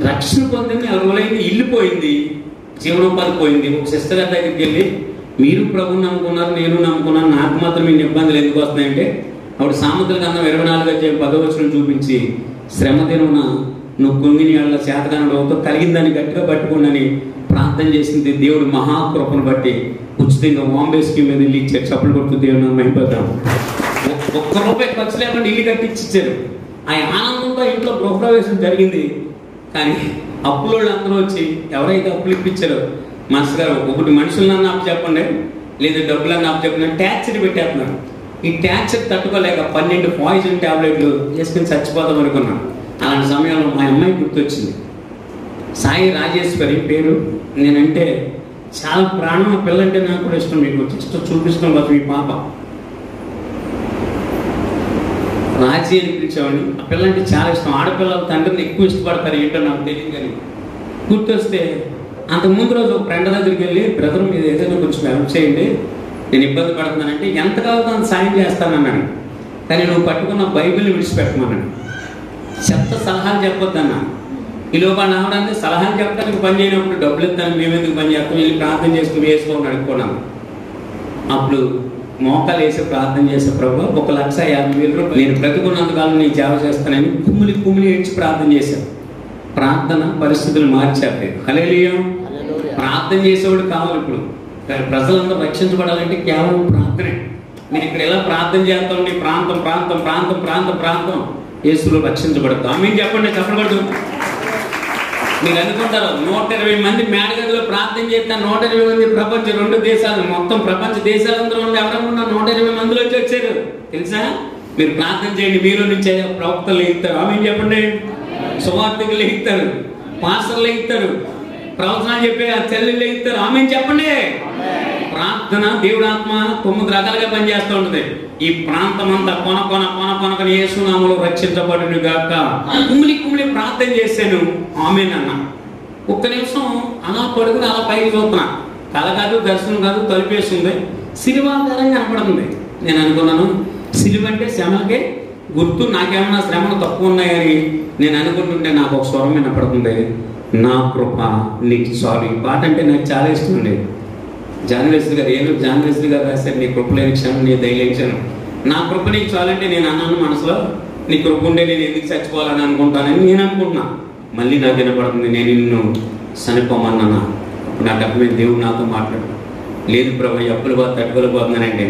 Speaker 3: రక్షణ పొందింది 4 రోజులైంది, ఇల్లు పోయింది, జీవనోపాధి పోయింది. ఒక సిస్టర్ గారి దగ్గరికి వెళ్ళి మీరు ప్రభుని నమ్ముకున్నారు, నేను నమ్ముకున్నాను, నాకు మాత్రం ఇన్ని ఇబ్బందులు ఎందుకు వస్తున్నాయంటే అప్పుడు సామెతల గ్రంథం 24:10 చూపించి శ్రమ దినమున నువ్వు కుంగిని వాళ్ళ చేతగానుడు కలిగిందని గట్టిగా పట్టుకోండి ప్రార్థన చేసింది. దేవుడు మహాకృపను బట్టి ఉచితంగా బాంబే స్కీమ్ మీద ఇల్లు ఇచ్చారు. చప్పులు కొడుతూ దేవుడు మహిమపడతాం. ₹1 ఖర్చు లేకుండా ఇల్లు కట్టించారు. ఆ ఆనందంతో ఇంట్లో గృహప్రవేశం జరిగింది. కానీ అప్పులోళ్ళు అందరూ వచ్చి ఎవరైతే అప్పులు ఇప్పించారో మాస్టర్ గారు ఒకటి మనుషులన్నా అప్పు చెప్పండి, లేదా డబ్బులన్నా అప్పు చెప్పండి, ట్యాక్సీ పెట్టేస్తున్నారు. ఈ ట్యాక్సీ తట్టుకోలేక 12 పాయిజన్ ట్యాబ్లెట్లు వేసుకుని చచ్చిపోదాం అనుకున్నాను. అలాంటి సమయంలో మా అమ్మాయి గుర్తొచ్చింది. సాయి రాజేశ్వరి పేరు. నేనంటే చాలా ప్రాణం, పిల్లంటే నాకు కూడా ఇష్టం. మీకు జస్ట్ చూపిస్తాం కదా, మీ పాప రాజీ అని పిలిచేవాడిని. ఆ పిల్లంటే చాలా ఇష్టం. ఆడపిల్లల తండ్రిని ఎక్కువ ఇష్టపడతారు, ఏంటో నాకు తెలియదు. కానీ గుర్తొస్తే అంతకుముందు రోజు ఒక ఫ్రెండ్ దగ్గరికి వెళ్ళి బ్రదర్ మీరు ఏదైనా కొంచెం హెల్ప్ చేయండి, నేను ఇబ్బంది పడుతున్నానంటే ఎంత కావాలో అంత సాయం చేస్తానన్నాను. కానీ నువ్వు పట్టుకున్న బైబిల్ని విడిచిపెట్టమన్నాను. చెత్త సలహాలు చెప్పొద్దన్నా. ఈ లోపల రావడానికి సలహాలు చెప్పడానికి పని చేయనప్పుడు డబ్బులు ఇస్తాను, మేము ఎందుకు పని చేస్తాం, వెళ్ళి ప్రార్థన చేసుకుని వేసుకోమని అనుకున్నాను. అప్పుడు మోకాలు వేసి ప్రార్థన చేసే ప్రభు 1,50,000 రూపాయలు నేను బ్రతుకున్నంతకాలం నేను సేవ చేస్తానని కుమిలి ఏడ్చి ప్రార్థన చేశాను. ప్రార్థన పరిస్థితులు మార్చారు. హల్లెలూయా. ప్రార్థన చేసేవాడు కావాలి. ఇప్పుడు ప్రజలందరూ రక్షించబడాలంటే కేవలం ప్రార్థనే. మీరు ఇక్కడ ఎలా ప్రార్థన చేస్తామండి, ప్రాంతం ప్రాంతం ప్రాంతం ప్రాంతం ప్రాంతం యేసులో రక్షించబడతాం. ఆమేన్ చెప్పండి, చెప్పబడదు. మీరు అనుకుంటారు 120 మంది మేడగదిలో ప్రార్థన చేస్తాను, 120 మంది ప్రపంచ 2 దేశాలు మొత్తం ప్రపంచ దేశాలందరూ ఎవరన్నా 120 మందిలో వచ్చారు తెలుసా? మీరు ప్రార్థన చేయండి, మీలో నుంచి ప్రవక్తలు లెగుతారు. ఆమేన్ చెప్పండి. సువార్థికులు లెగుతారు, పాస్టర్లు లెగుతారు, ప్రవచనాలు చెప్పే చెల్లెలు లెగుతారు. ఆమేన్ చెప్పండి. ప్రార్థన దేవుడు ఆత్మ 9 రకాలుగా పనిచేస్తూ ఉంటుంది. ఈ ప్రాంతం అంతా కొనకొని యేసు నామములో రక్షించబడును గాక. కుమిలి ప్రార్థన చేశాను. ఆమేన్ అన్న. ఒక్క నిమిషం అలా పడుకుని అలా పైకి చూస్తున్నా. కళ కాదు, దర్శనం కాదు, తలుపేస్తుంది, సిలువాధారం కనపడుతుంది. నేను అనుకున్నాను సిలువ అంటే శ్రమలకే గుర్తు, నాకేమన్నా శ్రమలు తక్కువ ఉన్నాయని నేను అనుకుంటుంటే నాకు ఒక స్వరం వినపడుతుంది, నా కృప నీకు చాలు. ఈ పాట అంటే నాకు చాలా ఇష్టం ఉండేది. జాన్వేశ్వరి గారు ఏలూరు జాన్వేశ్వరి గారు రాశారు, నీ కృప లేని క్షణం నీ దయలేని క్షణం. నా కృప నీకు చాలంటే నేను అన్నాను మనసులో, నీ కృప ఉండే నేను ఎందుకు చచ్చిపోవాలని అనుకుంటానని నేను అనుకుంటున్నా. మళ్ళీ నాకు వినపడుతుంది, నేను నిన్ను చనిపోమన్నా. నా డబ్బు మీద దేవుడు నాతో మాట్లాడు. లేదు ప్రభు, అప్పులు బాధ తట్టుకోలేకపోతున్నానంటే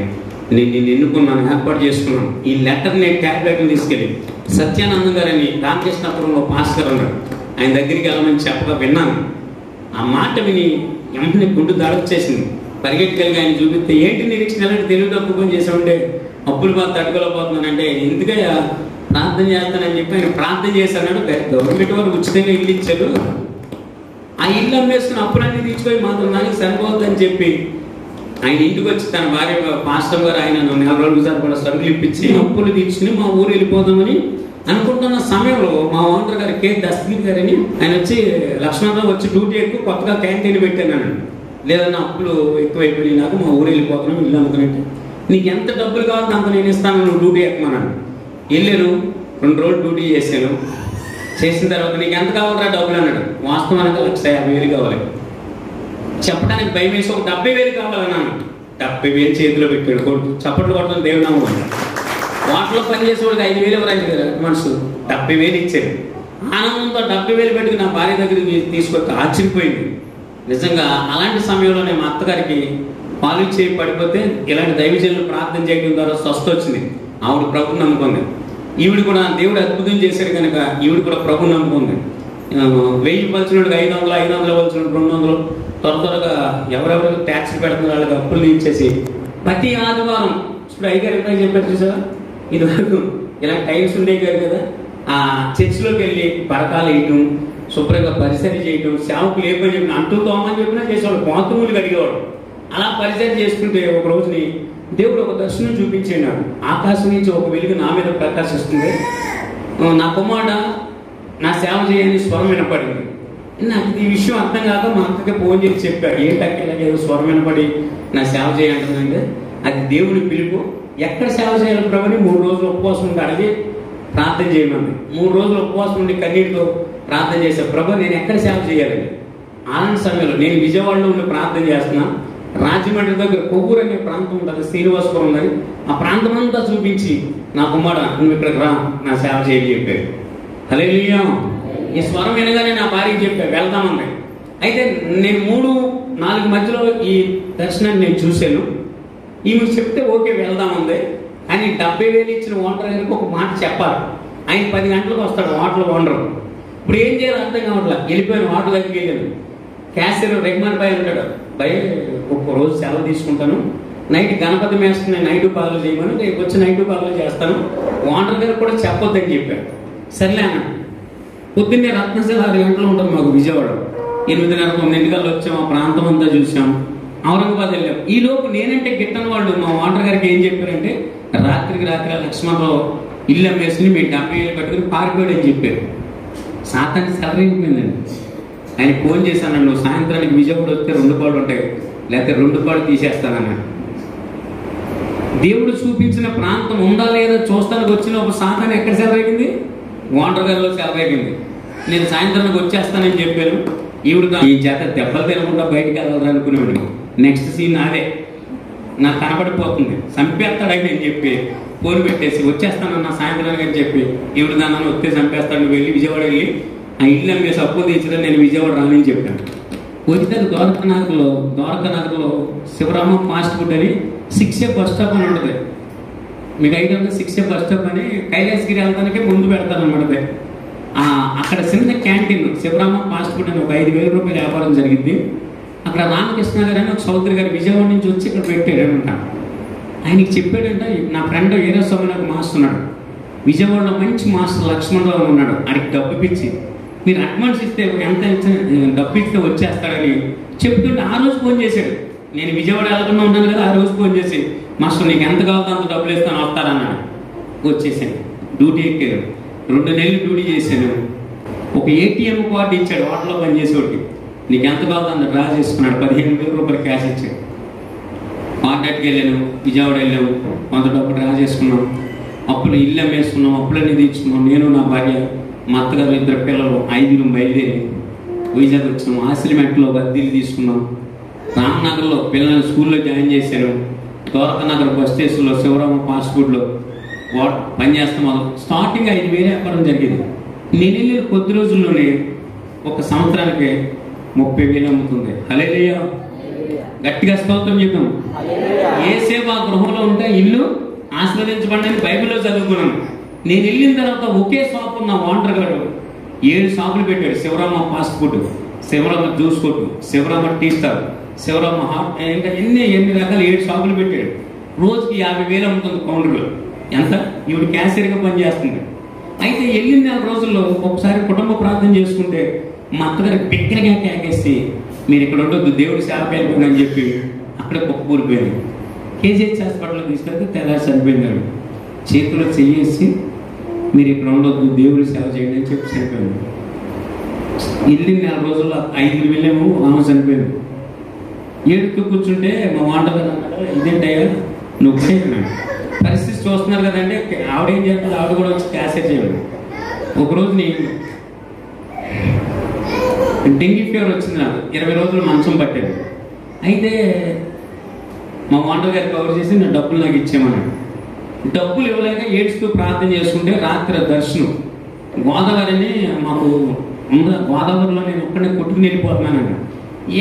Speaker 3: నేను నిన్ను ఎన్నుకున్నాను, ఏర్పాటు చేసుకున్నాను. ఈ లెటర్ నేను ట్యాబ్లెట్ని తీసుకెళ్ళి సత్యానందం గారని రామకృష్ణాపురంలో పాస్టర్ ఉన్నాడు, ఆయన దగ్గరికి వెళ్ళమని చెప్పగా విన్నాను. ఆ మాట విని వెంటనే గుండు దాడొచ్చేసింది. పరిగెట్టుకెళ్ళి ఆయన చూపిస్తే ఏంటి నిరీక్షణ ఎలాంటి తెలుగు తప్పు పని చేసామంటే అప్పులు బాధ తట్టుకోలేకపోతున్నానంటే ఎందుకయ్యా ప్రార్థన చేస్తానని చెప్పి ఆయన ప్రార్థన చేశాడు. గవర్నమెంట్ వారు ఉచితంగా ఇల్లు ఇచ్చారు, ఆ ఇల్లు అమ్మేసుకుని అప్పులన్నీ తీసుకొని మాత్రం నాకు సరిపోద్దని చెప్పి ఆయన ఇంటికి వచ్చి తన భార్య పాస్టర్ గారు ఆయన 4 రోజులు సార్ కూడా సరుకులు ఇప్పించి అప్పులు తీసుకుని మా ఊరు వెళ్ళిపోదామని అనుకుంటున్న సమయంలో మా ఓనర్ గారు కే దస్తగిరి గారని ఆయన వచ్చి లక్ష్మణరావు వచ్చి డ్యూటీ ఎక్కువ కొత్తగా క్యాంటీన్ పెట్టాను. లేదన్నా అప్పులు ఎక్కువైపోయి నాకు మా ఊరు వెళ్ళిపోతున్నాం ఇల్లు అనుకున్నట్టు, నీకు ఎంత డబ్బులు కావాలంటే అంత నేను ఇస్తాను, నువ్వు డ్యూటీ ఎక్కమన్నాను. వెళ్ళాను, 2 రోజులు డ్యూటీ చేశాను. చేసిన తర్వాత నీకు ఎంత కావాలరా డబ్బులు అన్నాడు. వాస్తవానికి 1,50,000 కావాలి. చెప్పడానికి భయం వేసి ఒక 70,000 కావాలన్నాను. 70,000 చేతిలో పెట్టాడు. చప్పట్లు కొట్టడం దేవుడు నమ్మకం. వాటిలో పనిచేసేవాడికి 5,000 ఎవరైంది కదా మనసు. 70,000 ఇచ్చారు. ఆనందంతో 70,000 పెట్టుకుని నా భార్య దగ్గరికి తీసుకొచ్చి ఆశ్చర్యపోయింది. నిజంగా అలాంటి సమయంలో నేను మా అత్తగారికి పాలు చేయి పడిపోతే ఇలాంటి దైవజనులు ప్రార్థన చేయడం ద్వారా స్వస్థ వచ్చింది. ఆవిడ ప్రభుని నమ్ముకుంది. ఈవిడ కూడా దేవుడు అద్భుతం చేశాడు కనుక ఈవిడ కూడా ప్రభుని నమ్ముకుంది. 1000 పలిచినోడికి 500, 500 పలిచినోడు 200 త్వరగా ఎవరెవరికి ట్యాక్స్ పెడుతున్న వాళ్ళకి అప్పులు ఇచ్చేసి ప్రతి ఆదివారం ఇప్పుడు అయ్యగారు ఎంత చెప్పారు చూసారా, ఇది వరకు ఇలా టైమ్స్ ఉండేవి కాదు కదా, ఆ చర్చిలోకి వెళ్ళి పరకాలు వేయటం, శుభ్రంగా పరిసరి చేయటం, సేవకులు ఏ పని చెప్పిన అంటూ తోమని చెప్పినా చేసేవాడు, బాత్రూములు కడిగేవాడు. అలా పరిసరి చేసుకుంటే ఒక రోజుని దేవుడు ఒక దర్శనం చూపించాడు. ఆకాశం నుంచి ఒక వెలుగు నా మీద ప్రకాశిస్తుంది. నా కుమారుడ నా సేవ చేయని స్వరం వినపడింది. నాకు ఈ విషయం అర్థం కాక మా అక్కకి ఫోన్ చేసి చెప్పాడు, ఏంటక్క ఇలాగేదో స్వరం వినపడి నా సేవ చేయంటుందంటే అది దేవుని పిలుపు. ఎక్కడ సేవ చేయాలి ప్రభుని 3 రోజులు ఉపవాసం ఉండి అడిగి ప్రార్థన చేయమంది. 3 రోజులు ఉపవాసం ఉండి కన్నీటితో ప్రార్థన చేశాను. ప్రభు నేను ఎక్కడ సేవ చేయాలండి? అలాంటి సమయంలో నేను విజయవాడలో ఉండి ప్రార్థన చేస్తున్నాను. రాజమండ్రి దగ్గర కొవ్వూరు అనే ప్రాంతం ఉంటుంది, శ్రీనివాసపురం ఉన్నది. ఆ ప్రాంతం అంతా చూపించి నా కుమారుడు నువ్వు ఇక్కడికి రా నా సేవ చేయని చెప్పారు. హల్లెలూయా. ఈ స్వరం వినగానే నా భార్యకి చెప్పాను వెళ్తామన్నాయి. అయితే నేను 3-4 మధ్యలో ఈ దర్శనాన్ని నేను చూశాను. ఈమెకు చెప్తే ఓకే వెళ్దామంది. కానీ 70,000 ఇచ్చిన ఓనర్ గారికి ఒక మాట చెప్పాలి. ఆయన 10 గంటలకు వస్తాడు హోటల్ ఓనర్. ఇప్పుడు ఏం చేయాలి అర్థం కావట్లేదు. వెళ్ళిపోయాను హోటల్ దగ్గరికి వెళ్ళాను. క్యాషియర్ రెహమాన్ భాయ్ ఉంటాడు, భయ్ ఒక్క రోజు సెలవు తీసుకుంటాను, నైట్ గణపతి మేస్తుంది నైట్ పాలు చేయమని, రేపు వచ్చి నైట్ పాలు చేస్తాను, ఓనర్ గారు కూడా చెప్పొద్దని చెప్పాను. సర్లే అన్నాడు. పొద్దున్నే రత్నశాల 6 గంటలు ఉంటుంది మాకు విజయవాడ. 8:30-9 వచ్చాం. ఆ ప్రాంతం అంతా చూసాం. ఔరంగాబాద్ వెళ్ళాం. ఈ లోపు నేనంటే గిట్టని వాళ్ళు మా ఓనర్ గారికి ఏం చెప్పారంటే రాత్రి లక్ష్మణరావు ఇల్లు అమ్మేసుకుని మీ 70,000 పెట్టుకుని పారిపోయాడు అని చెప్పారు. సాతాన్ని సెలరైపోయిందండి. ఆయన ఫోన్ చేశాను, నువ్వు సాయంత్రానికి విజయవాడ వస్తే 2 పాలు ఉంటాయి, లేకపోతే 2 పాలు తీసేస్తానన్నాడు. దేవుడు చూపించిన ప్రాంతం ఉందా లేదా చూస్తానికి వచ్చిన ఒక సాతాన్ని ఎక్కడ సెలరైంది? ఓనర్ గారిలో సెలరైంది. నేను సాయంత్రానికి వచ్చేస్తానని చెప్పాను. ఈవిడ ఈ చేత దెబ్బలు తినకుండా బయటికి వెళ్ళాలి అనుకునేవాడు. నెక్స్ట్ సీన్ అదే నాకు కనబడిపోతుంది, చంపేస్తాడని అని చెప్పి ఫోన్ పెట్టేసి వచ్చేస్తానన్న సాయంత్రానికి అని చెప్పి ఈవిడ దాన్ని వస్తే చంపేస్తాడు, వెళ్ళి విజయవాడ వెళ్ళి ఆ ఇల్లు అమ్మేసి అప్పు తీర్చడం నేను విజయవాడ రాని చెప్పాను. వచ్చిన ద్వారకానగర్లో శివరామ ఫాస్ట్ ఫుడ్ అని 6A బస్ స్టాప్ అని ఉంటుంది. మీకు ఐడియా ఉంది? 6A బస్ స్టాప్ అని కైలాసగిరి వెళ్తానికే ముందు పెడతాను అనమాట. అక్కడ చిన్న క్యాంటీన్ శివరామ ఫాస్ట్ ఫుడ్ అని ఒక 5,000 రూపాయల వ్యాపారం జరిగింది. అక్కడ రామకృష్ణ గారు అని ఒక చౌదరి గారు విజయవాడ నుంచి వచ్చి ఇక్కడ పెట్టాడంట. ఆయనకి చెప్పాడంట, నా ఫ్రెండ్ ఏదో స్వామి నాకు మాస్టర్ ఉన్నాడు విజయవాడలో, మంచి మాస్టర్ లక్ష్మణరావు ఉన్నాడు, ఆయనకి డబ్బు ఇచ్చి మీరు అడ్వాన్స్ ఇస్తే ఎంత డబ్బు ఇస్తే వచ్చేస్తాడని చెప్తుంటే ఆ రోజు ఫోన్ చేశాడు. నేను విజయవాడ వెళ్ళకుండా ఉన్నాను కదా, ఆ రోజు ఫోన్ చేసి మాస్టర్ నీకు ఎంత కావాలో అంత డబ్బులు ఇస్తాను వస్తారన్నాడు. వచ్చేసాను. డ్యూటీ ఎక్కాను. 2 నెలలు డ్యూటీ చేశాను. ఒక ATM కార్డు ఇచ్చాడు హోటల్లో పనిచేసేవాడికి. నీకు ఎంత కావాలో అంత డ్రా చేసుకున్నాడు. 15,000 రూపాయలు క్యాష్ ఇచ్చాడు. కాంటాక్ట్కి వెళ్ళాను, విజయవాడ వెళ్ళాము, కొంత డబ్బు డ్రా చేసుకున్నాం. అప్పులు ఇల్లు అమ్మేసుకున్నాం, అప్పులన్నీ తీర్చుకున్నాం. నేను నా భార్య మా అత్తగారు 2 పిల్లలు 5 బయలుదేరి వైజాగ్ వచ్చాము. ఆశ్రమెంట్లో బద్దీలు తీసుకున్నాం. రామ్నగర్లో పిల్లల్ని స్కూల్లో జాయిన్ చేశాను. ద్వారకానగర్ బస్ స్టేషన్లో శివరామ ఫాస్ట్ ఫుడ్లో పనిచేస్తాం. స్టార్టింగ్ 5,000 వ్యాపారం జరిగింది. నేను వెళ్ళిన కొద్ది రోజుల్లోనే 1 సంవత్సరానికి 30,000 అమ్ముతుంది. హల్లెలూయా. గట్టిగా స్తోత్రం చెప్పాము. యేసేపు ఆ గృహంలో ఉంటే ఇల్లు ఆశీర్వదించబడని బైబిల్లో చదువుకున్నాను. నేను వెళ్ళిన తర్వాత ఒకే షాప్ ఉన్న ఓనర్ గారు 7 షాపులు పెట్టాడు. Shivarama fast food, Shivarama juice కొట్టు, Shivarama tea stall, Shivarama hot, ఇంకా ఎన్ని రకాల 7 షాపులు పెట్టాడు. రోజుకి 50,000 అమ్ముతుంది కౌంటర్లో. ఎంత? ఈవిడ క్యాషియర్గా పనిచేస్తుంది. అయితే వెళ్ళిన 4 రోజుల్లో ఒకసారి కుటుంబ ప్రార్థన చేసుకుంటే మా అత్తగారు బిగ్గరగా కేకేసి మీరు ఇక్కడ ఉండొద్దు, దేవుడి సేవ పేరుకుందని చెప్పి అక్కడే కుప్పకూలిపోయింది. KGH హాస్పిటల్లో తీసుకెళ్తే తెల్లారి చనిపోయినాడు. చేతిలో చెయ్యేసి మీరు ఇక్కడ ఉండొద్దు, దేవుడి సేవ చేయండి అని చెప్పి చనిపోయింది. వెళ్ళిన 4 రోజుల్లో 5 వెళ్ళాము, ఆమె చనిపోయింది. ఏడుకు కూర్చుంటే మా వాంటగారు అన్నాడు, ఇదేంటయ్యా నువ్వు చేయను పరిస్థితి చూస్తున్నారు కదండి. ఆవిడ ఏం చేస్తుంది, ఆవిడ కూడా వచ్చి క్యాసెట్ చేయండి. ఒకరోజు నేను డెంగ్యూ ఫీవర్ వచ్చింది, నాకు 20 రోజులు మంచం పట్టేది. అయితే మా ఓనర్ గారు కవర్ చేసి నా డబ్బులు నాకు ఇచ్చేయమన్నాడు. డబ్బులు ఇవ్వలేక ఏడ్చుతూ ప్రార్థన చేసుకుంటే రాత్రి దర్శనం గోదావరిని మాకు గోదావరిలో నేను ఒక్కడే కొట్టుకుని వెళ్ళిపోతున్నాను.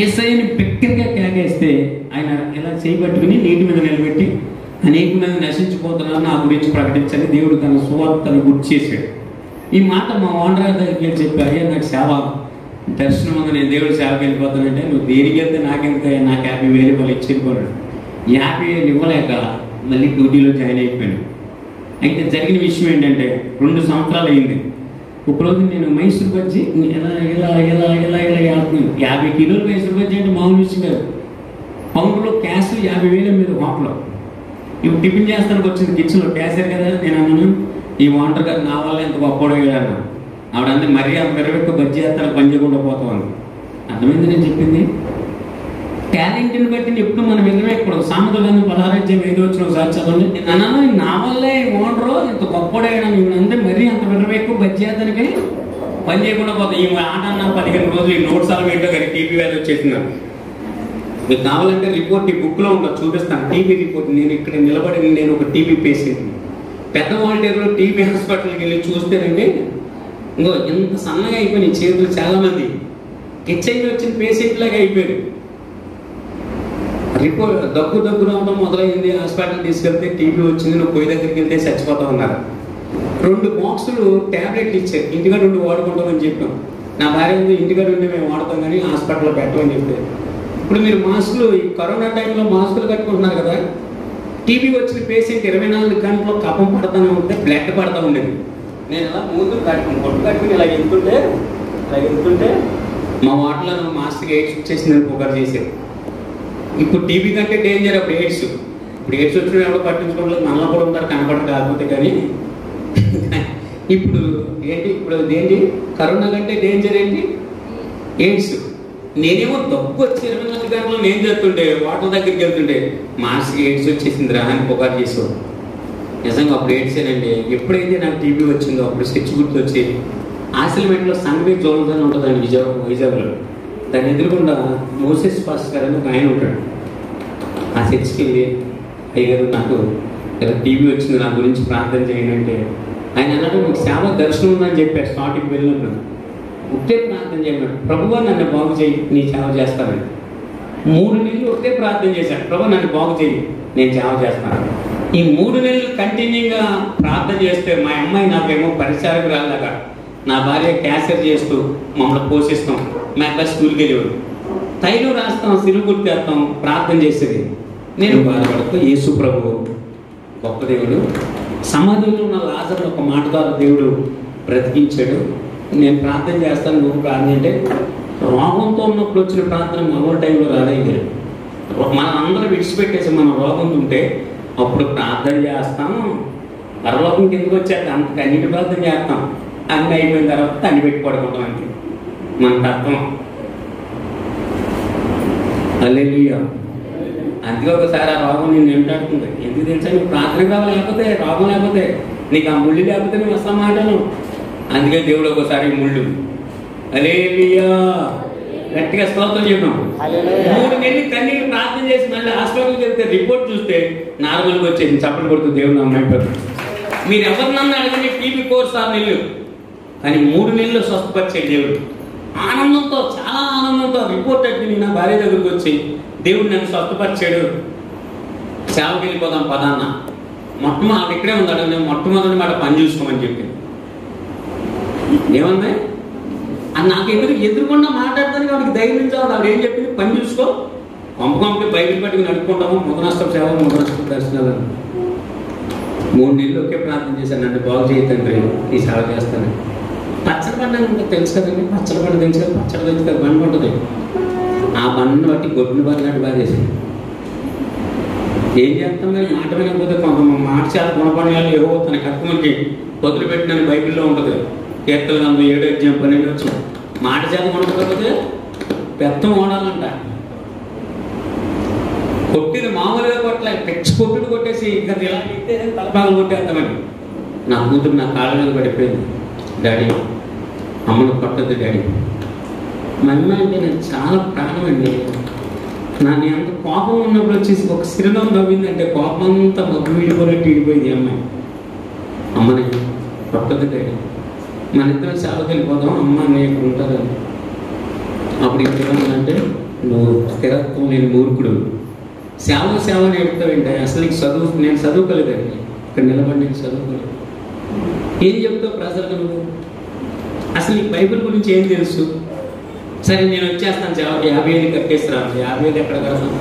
Speaker 3: ఏసైని బిగ్గరగా కేకేస్తే ఆయన ఇలా చేయబట్టుకుని నీటి మీద నిలబెట్టి అనేక మంది నశించిపోతున్నారు, నా గురించి ప్రకటించని దేవుడు తన సువార్తను గుర్తు చేశాడు. ఈ మాట మా ఓనర్ గారి దగ్గరికి చెప్పి, అయ్యా నాకు సేవ దర్శనం ఉంది, నేను దేవుడు సేవకి వెళ్ళిపోతానంటే, నువ్వు దేనికి వెళ్తే నాకెంత, నాకు 50,000 వాళ్ళు ఇచ్చేపోయాడు. 50,000 ఇవ్వలేక మళ్ళీ డ్యూటీలో జాయిన్ అయిపోయాను. అయితే జరిగిన విషయం ఏంటంటే 2 సంవత్సరాలు అయింది. ఒకరోజు నేను మైసూర్ బజ్జీ ఇలా ఇలా ఇలా ఇలా ఇలా ఆడుతున్నాను. 50 కిలోలు మైసూర్ బజ్జీ అంటే మామూలు విషయం కాదు. పౌండ్లో క్యాష్ 50,000 మీద హోటల్లో ఇప్పుడు టిఫిన్ చేస్తానికి వచ్చింది. కిచెన్లో క్యాషియర్ కదా. నేను అన్నాను, ఈ ఓనర్ గారు నా వల్ల ఎంత గొప్పడో అన్న. ఆవిడంటే మరీ ఆ మెరవెక్కు బజ్జీ చేస్తాను పని చేయకుండా పోతామని. అర్థమైంది నేను చెప్పింది. టాలెంట్ని బట్టి ఎప్పుడు మనం వెళ్ళవేయకూడదు. సామెతలను 16:5 వచ్చిన ఒకసారి చదవండి. అన్నాను, నా వల్లే ఓనరు ఇంత గొప్పడైనా అంటే మరీ అంత వెళ్ళవేక్కువ బజ్జీ చేస్తానికి పని చేయకుండా పోతాం. ఈ ఆట అన్న 15 రోజులు ఈ నోట్స్ అలా ఏంటో కానీ టీపీ వ్యాధి వచ్చేసింది. మీకు కావాలంటే రిపోర్ట్ ఈ బుక్లో ఉండదు, చూపిస్తాను. TB report. నేను ఇక్కడ నిలబడి నేను ఒక టీబీ పేషెంట్. పెద్ద వాలంటీర్లో టీబీ హాస్పిటల్కి వెళ్ళి చూస్తేనండి, ఇంకో ఎంత సన్నగా అయిపోయినాయి చేతులు. చాలామంది హెచ్ఐవి వచ్చిన పేషెంట్ లాగా అయిపోయారు. రిపోర్ట్ దగ్గు రావడం మొదలైంది. హాస్పిటల్ తీసుకెళ్తే టీబీ వచ్చింది, నువ్వు పొయ్యి దగ్గరికి వెళ్తే చచ్చిపోతా ఉన్నారు. 2 బాక్సులు ట్యాబ్లెట్లు ఇచ్చారు, ఇంటికాడ ఉండి వాడుకుంటామని చెప్పాం. నా భార్య ఉంది, ఇంటికాడ ఉండి మేము వాడతాం కానీ హాస్పిటల్లో పెట్టమని చెప్పారు. ఇప్పుడు మీరు మాస్కులు, ఈ కరోనా టైంలో మాస్కులు కట్టుకుంటున్నారు కదా. టీబీ వచ్చిన పేషెంట్ 24 గంటలు కఫం పడతానే ఉంటే బ్లడ్ పడతా ఉండేది. నేను ఇలా ముందు పొట్టు కట్టుకుని ఇలా వెళ్తుంటే మా వాటిలో మాస్టర్కి ఎయిడ్స్ వచ్చేసిందని పొగరు చేశారు. ఇప్పుడు టీబీ కంటే డేంజర్ అప్పుడు ఎయిడ్స్. ఇప్పుడు ఎయిడ్స్ వచ్చిన ఎవరు పట్టించుకోవట్లేదు, నల్ల కూడా ఉంటారు కనపడదు కాకపోతే. కానీ ఇప్పుడు ఏంటి, ఇప్పుడు ఏంటి కరోనా కంటే డేంజర్ ఏంటి, ఎయిడ్స్. నేనేమో దగ్గు వచ్చి 24 గంటలు నేను చేస్తుంటే వాటర్ దగ్గరికి వెళ్తుంటే మాస్కి ఎయిడ్స్ వచ్చేసిందిరా అని పొగారు చేసేవాడు. నిజంగా అప్పుడు ఎయిడ్సేనండి. ఎప్పుడైతే నాకు టీబీ వచ్చిందో అప్పుడు స్కెచ్ గుర్తు వచ్చి ఆసిల్మెంట్లో సన్వే జోన్స్ అని ఉంటుందండి వైజాగ్లో. దాని ఎదురుకుండా మోసెస్ పాస్ గారు అని ఒక ఆయన ఉంటాడు. ఆ చర్చికి వెళ్ళి, అయ్యగారు నాకు ఇలా టీబీ వచ్చింది, నా గురించి ప్రార్థన చేయండి అంటే ఆయన అన్నట్టు మీకు సేవ దర్శనం ఉందని చెప్పారు. స్టార్టింగ్ వెళ్ళినప్పుడు ఒకటే ప్రార్థన చేయమన్నాడు, ప్రభువా నన్ను బాగు చేయి, నీ సేవ చేస్తానని. 3 నెలలు ఒకటే ప్రార్థన చేశాను, ప్రభు నన్ను బాగు చేయి, నేను సేవ చేస్తాను. ఈ 3 నెలలు కంటిన్యూగా ప్రార్థన చేస్తే మా అమ్మాయి నాకేమో పరిచారకురాలాగా, నా భార్య క్యాన్సర్ చేస్తూ మమ్మల్ని పోషిస్తాం. మా అబ్బాయి స్కూల్కి వెళ్ళేవాడు. తైలు రాస్తాం, సిలువ గుర్తేస్తాం, ప్రార్థన చేసేది. నేను బాధపడుతూ యేసు ప్రభు గొప్ప దేవుడు, సమాధిలో ఉన్న లాజరును ఒక మాట ద్వారా దేవుడు బ్రతికించాడు. నేను ప్రార్థన చేస్తాను, నువ్వు ప్రార్థన అంటే రోగంతో ఉన్నప్పుడు వచ్చిన ప్రార్థన మామూలు టైంలో రాదయ్యారు. మనం అందరూ విడిచిపెట్టేసి మనం రోగం ఉంటే అప్పుడు ప్రార్థన చేస్తాం. పరలోకం కిందకు వచ్చాక అంత అన్నిటి ప్రార్థన చేస్తాం. అన్నీ అయిపోయిన తర్వాత అన్ని పెట్టి పడుకుంటాం. అంతే మనకు అర్థం. హల్లెలూయా. అందుకే ఒకసారి ఆ రోగం నేను వెంటాడుతుంది. ఎందుకు తెలుసా, నువ్వు ప్రార్థన కావాలి, లేకపోతే రోగం లేకపోతే నీకు ఆ ముళ్ళు లేకపోతే నువ్వు అసలు మాటను. అందుకే దేవుడు ఒకసారి ముళ్ళు. హల్లెలూయా. గట్టిగా స్తోత్రం చెప్పాం. 3 నెలలు కన్నీళ్ళు ప్రార్థన చేసి మళ్ళీ హాస్పిటల్కి వెళ్తే రిపోర్ట్ చూస్తే నార్మల్గా వచ్చేది. చప్పట్లు కొడుతుంది దేవుడు నమ్మైపోతుంది. మీరు ఎవరినన్నా అడిగిన టీబీ కోర్స్ 6 నెలలు, కానీ 3 నెలలు స్వస్థపరిచే దేవుడు. ఆనందంతో, చాలా ఆనందంతో రిపోర్ట్ అడిగి నా భార్య దగ్గరికి వచ్చి దేవుడు నన్ను స్వస్థపరిచాడు, సేవకి వెళ్ళిపోదాం పదాన్న. ఆవిడ ఇక్కడే ఉన్నాడు. నేను మొట్టమొదటి మాట పని చూసుకోమని చెప్పి ఏమన్నా అది నాకు ఎదురుకుండా మాట్లాడతానికి ఆవిడకి ధైర్యం చాలు. ఆవిడ ఏం చెప్పింది, పని చూసుకో, పంపకంపి బైబిల్ పట్టుకుని నడుపుకుంటాము, ముదనష్టం సేవ, ముదనష్టం దర్శనాలు. 3 నెలలు ఒకే ప్రార్థన చేశాను, నన్ను బాగు చేయతండి, ఈ సేవ చేస్తాను. పచ్చడి పండుగ ఉంటుంది తెలుసు కదండి, పచ్చడి పండుగ తెలుసు కదా, పచ్చడి తెలుసు కదా, బండి ఉంటుంది. ఆ బండిని బట్టి గొడ్డుని బాధినట్టు బాధేసింది. ఏం చేస్తాం కానీ మాట వినకపోతే కొంతమంది మాట చేత గుణపణ్యాలు ఏవో తన కర్తమకి వదిలిపెట్టిన బైబిల్లో ఉంటుంది. కీర్తన 7:12 మాట చేత గుణపడిపోతే పెత్తం ఓడాలంట. కొట్టిన మామూలుగా కొట్ల పెచ్చి కొట్టుడు కొట్టేసి ఇంకా ఇలా అయితే తలపాగలు కొట్టేద్దామని నా కూతురు నా కాళ్ళ మీద పడిపోయింది. డాడీ అమ్మను కొట్టద్దు డాడీ. మా అమ్మ అంటే నాకు చాలా ప్రాణం అండి. నాకు ఎంత కోపం ఉన్నప్పుడు వచ్చేసి ఒక సిరిలో నవ్విందంటే కోపం అంతా మగ్గు విడిపోయినట్టు విడిపోయింది అమ్మాయి. అమ్మని కొట్టద్దు డాడీ, మన ఇద్దరం సేవకి వెళ్ళిపోదాం, అమ్మ నేను ఇక్కడ ఉంటారని. అప్పుడు ఏమంటే నువ్వు స్థిరత్వం లేని మూర్ఖుడు, సేవ నేర్పుతావేంటి, అసలు నీకు నేను చదువుకోలేదండి, ఇక్కడ నిలబడి నేను చదువుకోలేదు. ఏం చెప్తావు ప్రజలకు నువ్వు, అసలు నీకు బైబిల్ గురించి ఏం తెలుసు? సరే నేను వచ్చేస్తాను సేవకి, 50,000 కట్టేస్తాను. 50,000 ఎక్కడ కడతాను?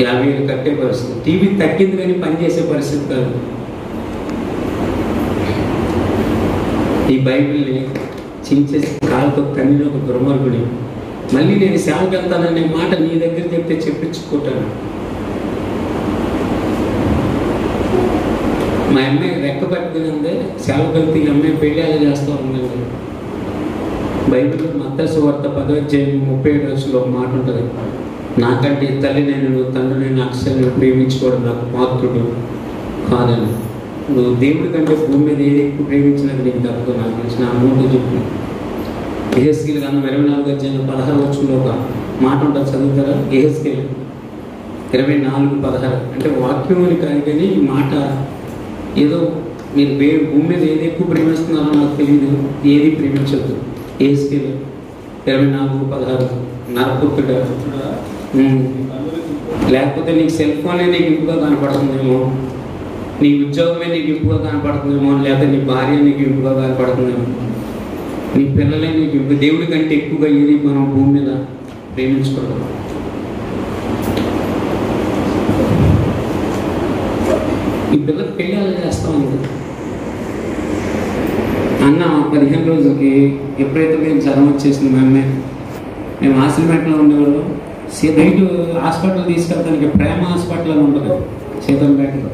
Speaker 3: 50,000 కట్టే పరిస్థితి. టీవీ తగ్గింది కానీ పని చేసే పరిస్థితి కాదు. ఈ బైబిల్ని చించేసి కాళ్ళతో కన్నీలో ఒక దుర్మార్గుని మళ్ళీ నేను సేవకి వెళ్తాననే మాట నీ దగ్గర చెప్తే చెప్పించుకుంటాను. మా అమ్మాయి రెక్క పట్టుకునిందే సేవకి వెళ్తే ఈ అమ్మాయి పెళ్ళి అలా చేస్తూ ఉందండి. బైబిల్లో మత్తయి సువార్త 10:37 ఒక మాట ఉంటుంది, నాకంటే తల్లి నేను తండ్రి నేను అక్షరాన్ని ప్రేమించుకోవడం నాకు పాత్రుడు కాదని. నువ్వు దేవుడి కంటే భూమి మీద ఏది ఎక్కువ ప్రేమించినది నీకు తప్పదు. నాకు తెలిసిన అమౌంట్ చెప్పి ఎహెజ్కేలు గ్రంథం 24:16 ఒక మాట ఉంటుంది, చదువుతారా? ఎహెజ్కేలు 24:16 అంటే వాక్యం అని కాదు కానీ ఈ మాట ఏదో మీరు భూమి మీద ఏది ఎక్కువ ప్రేమిస్తున్నారో నాకు తెలియదు, ఏది ప్రేమించద్దు. ఎహెజ్కేలు 24:16 నరపుత్రుడా, లేకపోతే నీకు సెల్ ఫోనే నీకు ఇంపుగా కనపడుతుందేమో, నీ ఉద్యోగమే నీకు ఇంపుగా కనపడుతుందేమో, లేకపోతే నీ భార్య నీకు ఇంపుగా కనపడుతుందేమో, నీ పిల్లలే నీకు ఇంపు. దేవుడి కంటే ఎక్కువగా ఏది మనం భూమి మీద ప్రేమించుకోవడం. ఈ పిల్లలు పెళ్ళి అలా చేస్తా ఉంది. అన్న 15 రోజులకి ఎప్పుడైతే మేము జ్వరం వచ్చేసింది మా అమ్మాయి, మేము హాస్పిటల్లో ఉండేవాళ్ళం. నైట్ హాస్పిటల్ తీసుకెళ్తానికి ప్రేమ హాస్పిటల్ అని ఉంటుంది సీతంపేటలో.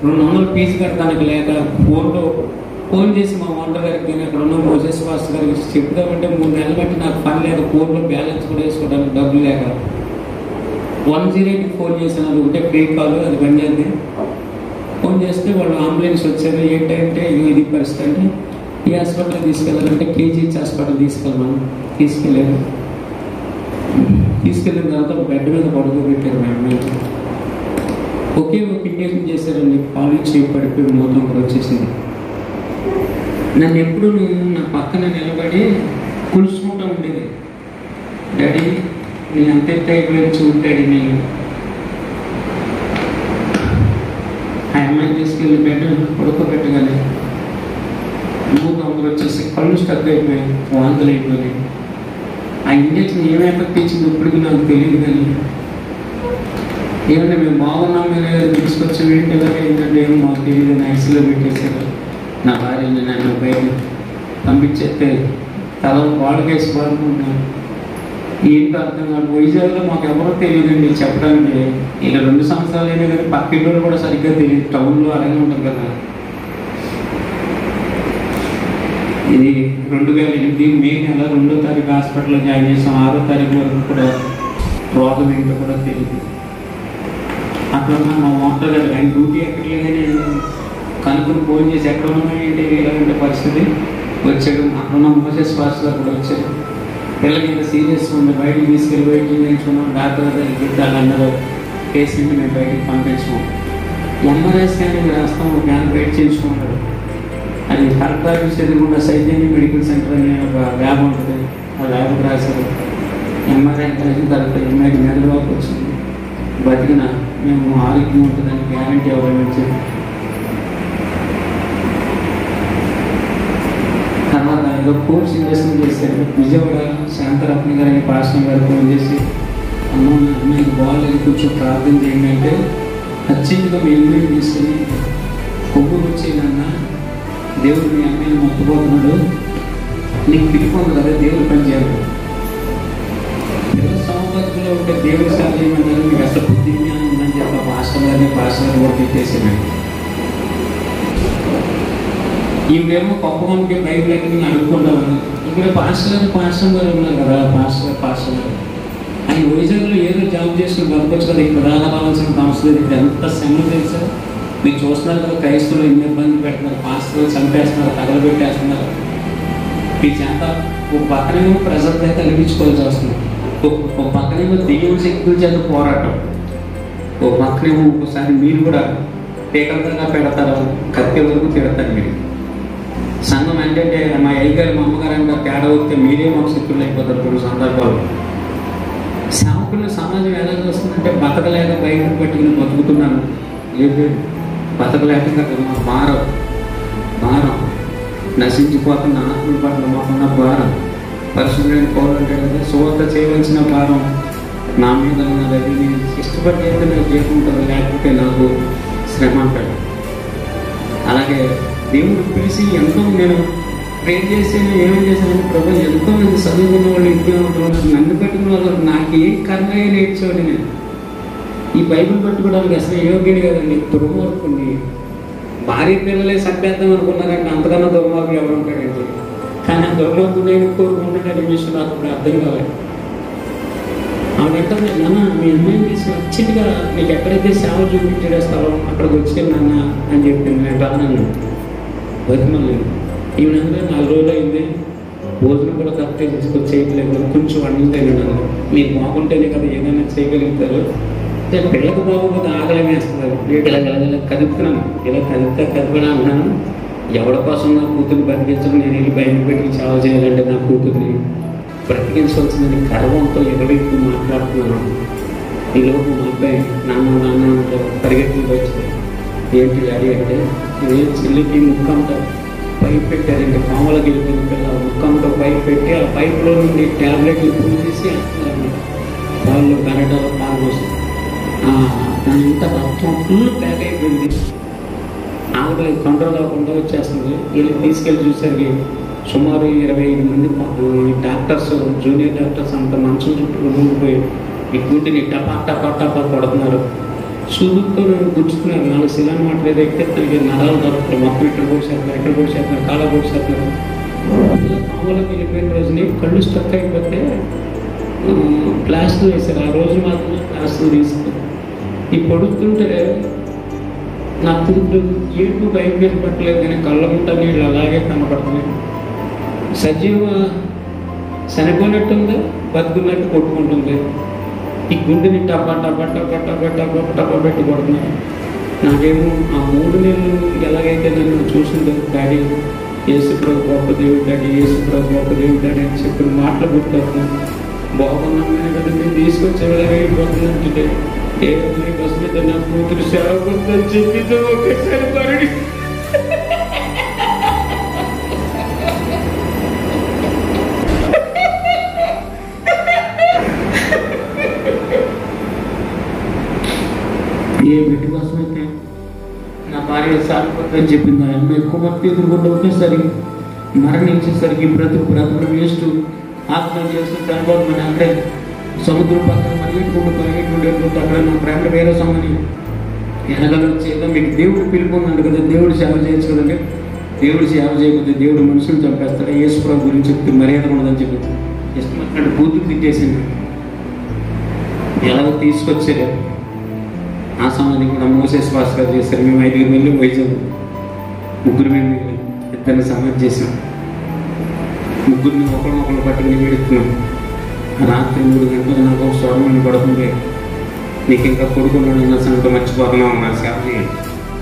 Speaker 3: 200 ఫీజు కట్టడానికి లేక ఫోన్ చేసి మా వంట గారికి నేను అక్కడ ఉన్న మోసెస్ మాస్టర్ గారికి చెప్తామంటే 3 నెలలు బట్టి నాకు పని లేక ఫోన్లో బ్యాలెన్స్ కూడా వేసుకోవడానికి డబ్బులు లేక 108కి ఫోన్ చేశాను. అది ఒకటే పే కాల్, అది పని చేద్ది. ఫోన్ చేస్తే వాళ్ళు అంబులెన్స్ వచ్చారు. ఏంటంటే ఇది పరిస్థితి అంటే ఈ హాస్పిటల్ తీసుకెళ్ళాలంటే కేజీహెచ్ హాస్పిటల్ తీసుకెళ్ళమని తీసుకెళ్ళారు. తీసుకెళ్ళిన తర్వాత బెడ్ మీద పడుకోబెట్టారు. మా అమ్మాయి ఒకే ఒక ఇంజక్షన్ చేశారండి, కాలు చేయి పడిపోయి మూతం కూడా వచ్చేసింది. నన్ను ఎప్పుడు నా పక్కన నిలబడి కులుసుకుంటూ ఉండేది, డాడీ నీ అంత అయిపోయి చూడాడి. నేను ఆ అమ్మాయిని తీసుకెళ్ళి బెడ్ పడుకోబెట్టగానే మూతం కూడా వచ్చేసి కళ్ళు స్టక్ అయిపోయాయి, వాంతులు అయిపోయాయి. ఆ ఇంజక్షన్ ఏం ఎఫెక్ట్ ఇచ్చింది ఇప్పటికి నాకు తెలియదు. కానీ ఏమంటే మేము బాగున్నాం మీరు తీసుకొచ్చి వీటికి ఏంటంటే ఏమో మాకు తెలియదు. ఐసీలో పెట్టేసారు. నా భార్యని నన్ను బయట పంపించేస్తే తల వాళ్ళకేసి పడుకుంటున్నాను. ఏంటో అర్థం కాదు. వైజాగ్లో మాకు ఎవరో తెలియదండి చెప్పడానికి. ఇలా 2 సంవత్సరాలు అయినా కానీ పక్కింట్లో కూడా సరిగ్గా తెలియదు. టౌన్లో అలాగే ఉంటుంది కదా. ఇది 2008 మే నెల 2వ తారీఖు హాస్పిటల్లో జాయిన్ చేసాం. 6వ తారీఖు వరకు కూడా రోగం ఏంటో కూడా తెలియదు. అక్కడ ఉన్న మా మోటర్ గారు ఆయన డ్యూటీ ఎక్కడలేదని కనుక్కుని ఫోన్ చేసి ఎక్కడ ఉన్నా ఏంటి ఇలాంటి పరిస్థితి వచ్చాడు. అక్కడ ఉన్న మోసెస్ పాస్టర్ కూడా వచ్చాడు. పిల్లలకి ఇంత సీరియస్ ఉంది, బయటకు తీసుకెళ్ళి బయటకు చేయించుకున్నాం. డాక్టర్ దగ్గరికి గిట్టాలు అన్నారు. పేషెంట్ మేము బయటకు పంపించాము. ఎంఆర్ఐ స్కానింగ్ రాస్తాం, బ్యాన్ బయట చేయించుకుంటారు. అది కరెక్ట్ ఆఫీస్ ఎదురుకుండా సైజని మెడికల్ సెంటర్ అనే ఒక ల్యాబ్ ఉంటుంది. ఆ ల్యాబ్కి రాశారు. ఎంఆర్ఐ రాసిన తర్వాత ఎంఐకి నెలలోకి వచ్చింది. బతికిన మేము ఆరోగ్యం ఉంటుందని గ్యారంటీ అవ్వాలని చెప్పి తర్వాత ఏదో కోర్స్ ఇన్వెస్ట్మెంట్ చేశారు. విజయవాడ శాంతరత్న గారి పాస్టర్ గారు ఫోన్ చేసి అమ్మ మీకు బాగాలేదు కొంచెం ప్రార్థన చేయండి అంటే ఖచ్చితంగా మీ ఇల్లు తీసుకుని కొవ్వు వచ్చేదన్నా దేవుడు మీ అమ్మాయిని మొక్కుపోతున్నాడు, నీకు పిలిపోదు కదా దేవుడు పని చేయాలి. సంవత్సరంలో ఉంటే దేవుడి సాధ్యమన్నారు. మీకు అసలు బుద్ధి జ్ఞానం ఉందని చెప్పి పాస్టర్ గారు కూడా పెట్టేసాడు. ఈమెమో పప్పకి బైబిల్ ఎక్కడి అడుక్కుండా ఉంది. ఇక్కడ పాస్టర్ గారు ఉన్నారు కదా, పాస్టర్ గారు ఆయన వైజాగ్లో ఏదో జాబ్ జాబ్ చేసుకుని బతకొచ్చు కదా, ఇక్కడ దాకా రావాల్సిన అవసరం లేదు. ఇది ఎంత శ్రమ తెలుసా? మీరు చూస్తున్నారు కదా, క్రైస్తవులు ఎన్ని ఇబ్బంది పెడుతున్నారు, పాస్టర్లు చంపేస్తున్నారు, తగలబెట్టేస్తున్నారు. మీ చేత ఒక పక్కనేమో ప్రజలతో కలిగించుకోవాల్సి వస్తుంది, ఒక పక్కనేమో దెయ్యం శక్తుల చేత పోరాటం, ఓ పక్కనేమో ఒకసారి మీరు కూడా ఏకంగా పెడతారు, కత్తి వరకు తిడతారు. మీరు సంఘం ఏంటంటే మా అయ్యగారు మా అమ్మగారు అంటారు, తేడా వస్తే మీరే మాకు శక్తులు అయిపోతారు. కొన్ని సందర్భాలు సేవకులను సమాజం ఎలా వస్తుందంటే బతకలేక బయటకు పెట్టుకుని బతుకుతున్నాను, లేదు బతకలేక భారం భారం నశించిపోతున్న ఆత్మల పట్ల మాకున్న భారం, పరిశుభ్రమైన పౌరులంటే కదా సువార్త చేయవలసిన భారం నా మీద ఉన్నది. అది నేను ఇష్టపడి అయితే నాకు చేసుకుంటాను, లేకపోతే నాకు శ్రమ అంటాడు. అలాగే దేవుడు పిలిచి ఎంతో నేను ప్రేర్ చేసి ఏమేం చేశానంటే ప్రభు ఎంతో మంది చదువుకున్న వాళ్ళు ఇంట్లో ఉంటున్నారు, నన్ను పెట్టుకున్న వాళ్ళు నాకు ఏం కర్మయ్యే నేర్చేవాడిని. నేను ఈ బైబిల్ పట్టుకోవడానికి అసలు యోగ్యుని కదండి. దుర్మార్గుని భార్య పిల్లలే చంపేద్దాం అనుకున్నారంటే అంతకన్నా దుర్మార్గులు ఎవరు ఉంటాడండి. కానీ ఆ దుర్మార్గుని కోరుకుంటున్న విషయం నాకు ఇప్పుడు అర్థం కావాలి. ఆవిడంటే నాన్న మీ అమ్మాయిని తీసుకుని వచ్చిందిగా నీకు ఎక్కడైతే సేవ చూపించాడో స్థలం అక్కడికి వచ్చాను నాన్న అని చెప్పింది. నేను రానన్నాను, బతిమలేదు. ఈవిడంటే 4 రోజులు అయింది, భోజనం కూడా కరెక్ట్గా తీసుకొచ్చి చేయట్లేదు, కొంచెం వంటలు తినడం. మీరు బాగుంటేనే కదా ఏదైనా చేయగలుగుతారు. పిల్లలకు బాగోకపోతే ఆకలి వేస్తున్నారు. ఇలా కదుపుతున్నాను, ఇలా కదిపినా ఉన్నాను. ఎవరి కోసం నా కూతురు బతికించడం, నేను వెళ్ళి బయట పెట్టి సేవ చేయాలంటే నా కూతుర్ని బ్రతికించవలసిందని గర్వంతో ఎవరైతే మాట్లాడుతున్నాను. ఈలోపు మా అబ్బాయి నాన్న పరిగెత్తుకు వచ్చి ఏంటి డాడీ అంటే, ఇదే చెల్లికి ముక్కంతో పైప్ పెట్టారండి, పాములకి వెళ్ళిపోయిన పిల్ల ముక్కంతో పైప్ పెట్టి ఆ పైప్లో నుండి ట్యాబ్లెట్లు పూజ చేసి వేస్తున్నారు. వాళ్ళు గరటలో పాలు పోసి దాని ఇంత రక్తం ఫుల్ ప్యాక్ అయిపోయింది. ఆవిడ కంట్రోల్ అవ్వకుండా వచ్చేస్తుంది. వీళ్ళు తీసుకెళ్ళి చూసరికి సుమారు 25 మంది డాక్టర్స్, జూనియర్ డాక్టర్స్ అంత మంచం చుట్టూ ఉండిపోయి ఈ గుడ్డిని టపా టపా టపా కొడుతున్నారు. సూదుతో గుచ్చుతున్నారు. 4 శిలాన్ని మాట్లాడేది ఎక్కితే తనకి నరాలు దొరుకుతారు. మొత్తం ఇక్కడ పోసేస్తున్నారు, ఇక్కడ పోసేస్తున్నారు, కాళ్ళ పోసేస్తున్నారు. పాములకు వెళ్ళిపోయిన రోజుని కళ్ళు స్టక్ అయిపోతే ప్లాస్టర్ వేశారు. ఆ రోజు మాత్రం ప్లాస్టర్ తీసుకున్నారు. ఈ పొడుతుంటే నాకు ఏడుపు బయట కనపడలేదు, కానీ కళ్ళ ముట్ట నీళ్ళు అలాగే కనపడుతున్నాయి. సజీవ చనిపోయినట్టుంది, బతుకున్నట్టు కొట్టుకుంటుంది. ఈ గుండెని టపా టపా టపా టపా టపా టపా పెట్టి కొడుతున్నాయి. నాకేమో ఆ 3 నెలలు ఎలాగైతే నన్ను చూసిందో, డాడీ యేసుప్రభు గొప్ప దేవుడు, డాడీ యేసుప్రభు గొప్ప దేవుడు డాడీ అని చెప్పిన మాటలు గుర్తవుతున్నాను. బాగున్నామని కదా నేను తీసుకొచ్చి వెళ్ళగలిగిపోతుందంటే దేవుని బస్సు నా కూతురు సేవ గుర్తని చెప్పి ఒకేసారి పరుడి ఏ బిడ్డ కోసమైతే నా భార్య సాగిపోతుందని చెప్పింది. ఆ అమ్మాయి కుమార్తె ఎదురుకుండా ఒకేసారి మరణించేసరికి బ్రతుకు వేస్ట్, ఆత్మహత్య చేస్తూ చనిపోతుందని అంటే సముద్రం పక్కన పరిగెట్టుకుంటూ అక్కడ నా ఫ్రెండ్ వేరే సమ్మని వెనకాల వచ్చేదో మీకు దేవుడు పిలుపు ఉందంట కదా, దేవుడు సేవ చేయొచ్చు కదండి. దేవుడు సేవ చేయకపోతే దేవుడు మనుషులు చంపేస్తాడు. యేసుప్రభు గురించి చెప్తే మర్యాద ఉండదని చెప్పి ఇష్టం వచ్చినట్టు బూతులు తిట్టేసింది. ఎలాగో తీసుకొచ్చారు. ఆ సమాధి కూడా మోసేస్ పాస్టర్ చేశారు. మేము 5 వెళ్ళి వైజాగ్ 3 వెళ్ళి 2 సమాధి చేసాం. 3 ఒకరినొకరు పట్టుకుని వేడుతున్నాం. రాత్రి 3 గంటలకు నాకు ఒక స్వరం పడుతుంది, నీకు ఇంకా కొడుకున్నాడన్న సంగతి మర్చిపోతున్నావు, నా సేవ చేయండి.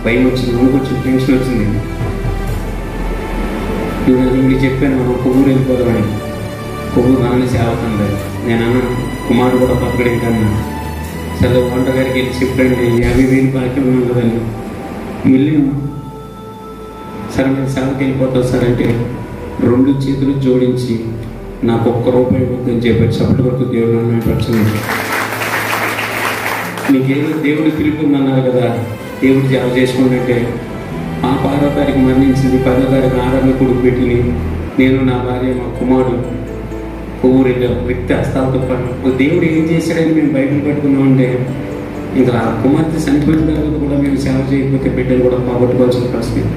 Speaker 3: భయం వచ్చింది, వణుకొచ్చింది, టెన్షన్ వచ్చింది. నేను చెప్పాను మనం కొవ్వూరు వెళ్ళిపోదామని. కొవ్వూరు రాని సేవ తండ్రి నేను అన్న కుమారుడు కూడా పక్కడే కన్నా సరే వంటగారికి వెళ్ళి చెప్పండి 50,000 బాకీ ఉన్నాను కదండి. వెళ్ళిన సరే నేను సేవకి వెళ్ళిపోతాను సార్ అంటే 2 చేతులు జోడించి నాకు ₹1 వద్దని చెప్పారు. చప్పటి వరకు దేవుడు నన్ను పడుతుంది. మీకేదో దేవుడు పిలుపుందన్నారు కదా, దేవుడు సేవ చేసుకుంటే ఆ 6వ తారీఖు మరణించింది, 10వ తారీఖు ఆరాధన కొడుకు పెట్టింది. నేను నా భార్య మా కుమారుడు ఊరి వ్యక్తి హస్తాలతో పాటు దేవుడు ఏం చేశాడని మేము బైబిల్ పట్టుకున్నామంటే ఇంకా ఆ కుమార్తె చనిపోయిన తర్వాత కూడా మేము సేవ చేయకపోతే బిడ్డలు కూడా పోగొట్టుకోవాల్సిన పరిస్థితి.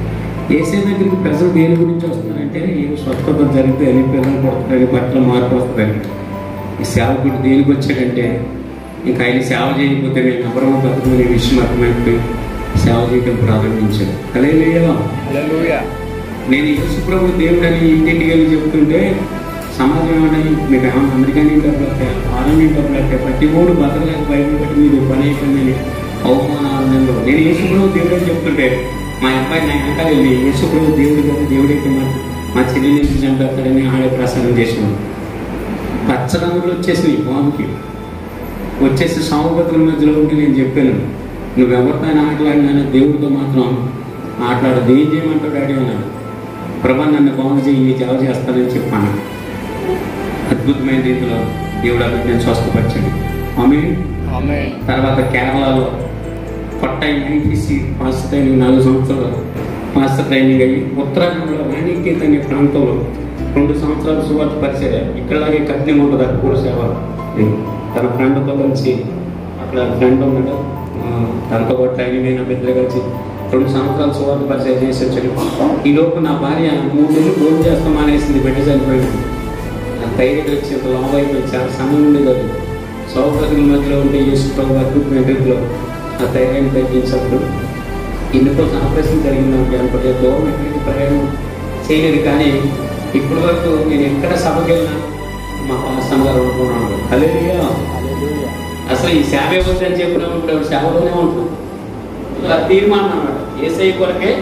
Speaker 3: ఏసే దగ్గరికి ప్రజలు దేని గురించి వస్తున్నారంటే ఏదో స్వస్థత జరిగితే పిల్లలు కొడుతుంది, బట్టలు మార్పు వస్తుంది. ఈ సేవకుడు దేనికి వచ్చాడంటే ఇంకా ఆయన సేవ చేయకపోతే నేను ఎవరో బతుకునే విషయం అర్థమైపోయి సేవ చేయడం ప్రారంభించాను. హల్లెలూయా. నేను యేసుప్రభు దేవుడని ఇంటింటికి వెళ్ళి చెప్తుంటే సమాజం ఏమని మీకు ఏమన్నా అమెరికన్ డబ్బులకే ఆర్మీ డబ్బులకే ప్రతి మూడు బతకలేక బయట పెట్టి మీరు పని అయిపోయిందని అవమానాలు. నేను యేసుప్రభు దేవుడని చెప్తుంటే మా అబ్బాయి నా వెనకాల వెళ్ళి యేసుప్రభు దేవుడు కదా, దేవుడైతే మా చెల్లి నుంచి చంపేస్తాడని ఆడే ప్రసారం చేసినాడు. పచ్చరంగులు వచ్చేసినాయి బాబుకి, వచ్చేసి సాగుపతుల మధ్యలో ఉంటే నేను చెప్పాను, నువ్వెవరితో ఆటలాడినా దేవుడితో మాత్రం ఆటలాడదు. ఏం చేయమంటావు డాడీ అన్నాడు. ప్రభా నన్ను బాగు చేయి, సేవ చేస్తానని చెప్పాను. అద్భుతమైన రీతిలో దేవుడు అభిజ్ఞానం స్వస్థపరిచాడు. ఆమేన్. తర్వాత కేరళలో పట్టాయి ఐటీసీ పాస్టర్ ట్రైనింగ్ 4 సంవత్సరాలు పాస్టర్ ట్రైనింగ్ అయ్యి ఉత్తరాఖండ్లో రాణికేత్ అనే ప్రాంతంలో 2 సంవత్సరాలు సువార్త పరిచయం. ఇక్కడలాగే కఠినం ఉంటుంది అక్కడ కూడా సేవ. తన ఫ్రెండ్తో కలిసి అక్కడ ఫ్రెండ్ ఉన్నాడు, తనతో పాటు ట్రైనింగ్ అయిన బిడ్డలు కలిసి 2 సంవత్సరాలు సువార్త పరిచయం చేసి వచ్చాడు. ఈ లోపు నా భార్య 3 నెలలు ఫోన్ చేస్తాం అనేసింది, బిడ్డ చనిపోయింది. నా ధైర్యం వచ్చి లాభ అయిపోయింది, చాలా సమయం ఉండేది. సౌకర్యాల మధ్యలో ఉంటే యేసుప్రభు అద్భుతమైన రీతిలో ఆ ధైర్యాన్ని తగ్గించినప్పుడు ఇందుకోసం ఆపరేషన్ జరిగిందంటే అనుకుంటే దూరం ఎక్కడికి ప్రయాణం చేయలేదు. కానీ ఇప్పటి వరకు నేను ఎక్కడ సభకి వెళ్ళినా మా పాస్టర్ గారు అనుకున్నాను. హల్లెలూయా. అసలు ఈ సేవ ఇవ్వద్దని చెప్పినప్పుడు సేవలోనే ఉంటుంది. ఇలా తీర్మానం అన్నమాట, యేసయ్య కొరకే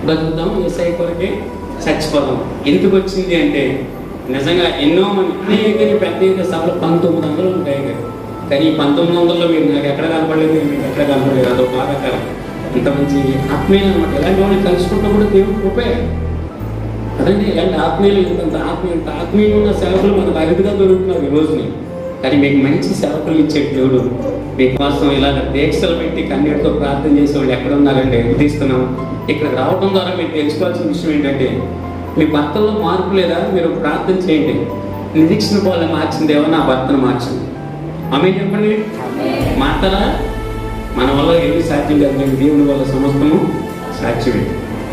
Speaker 3: బతుకుతాం, యేసయ్య కొరకే చచ్చిపోతాం. ఎందుకు వచ్చింది అంటే నిజంగా ఎన్నో మంది అనేక పెద్ద సభలు 1900 ఉంటాయి కదా, కానీ ఈ 1900లో మీరు నాకు ఎక్కడ కనపడలేదు, మీకు ఎక్కడ కనపడలేదు. అదొక బాధాకరం. ఇంత మంచి ఆత్మీయులు అనమాట. ఇలాంటి వాళ్ళని కలుసుకుంటప్పుడు దేవుడు కృపే అదండి. ఇలాంటి ఆత్మీయులు ఇంత ఆత్మీయులు ఉన్న సేవకులు మనకు అరుదుగా దొరుకుతున్నారు ఈ రోజుని. కానీ మీకు మంచి సేవకులు ఇచ్చే దేవుడు మీకోసం ఇలాగ దీక్షలు పెట్టి కన్నీటితో ప్రార్థన చేసేవాళ్ళు ఎక్కడ ఉన్నారంటే తీస్తున్నాం. ఇక్కడికి రావడం ద్వారా మీరు తెలుసుకోవాల్సిన విషయం ఏంటంటే మీ భర్తల్లో మార్పు లేదా, మీరు ప్రార్థన చేయండి. నిరీక్షణ వాళ్ళని మార్చిందేమో నా భర్తను మార్చింది. ఆమె చెప్పండి, మాట్లాడా మన వల్ల ఏమి సాధ్యం కాదు, నేను దేవుని వల్ల సమస్తము సాధ్యమే.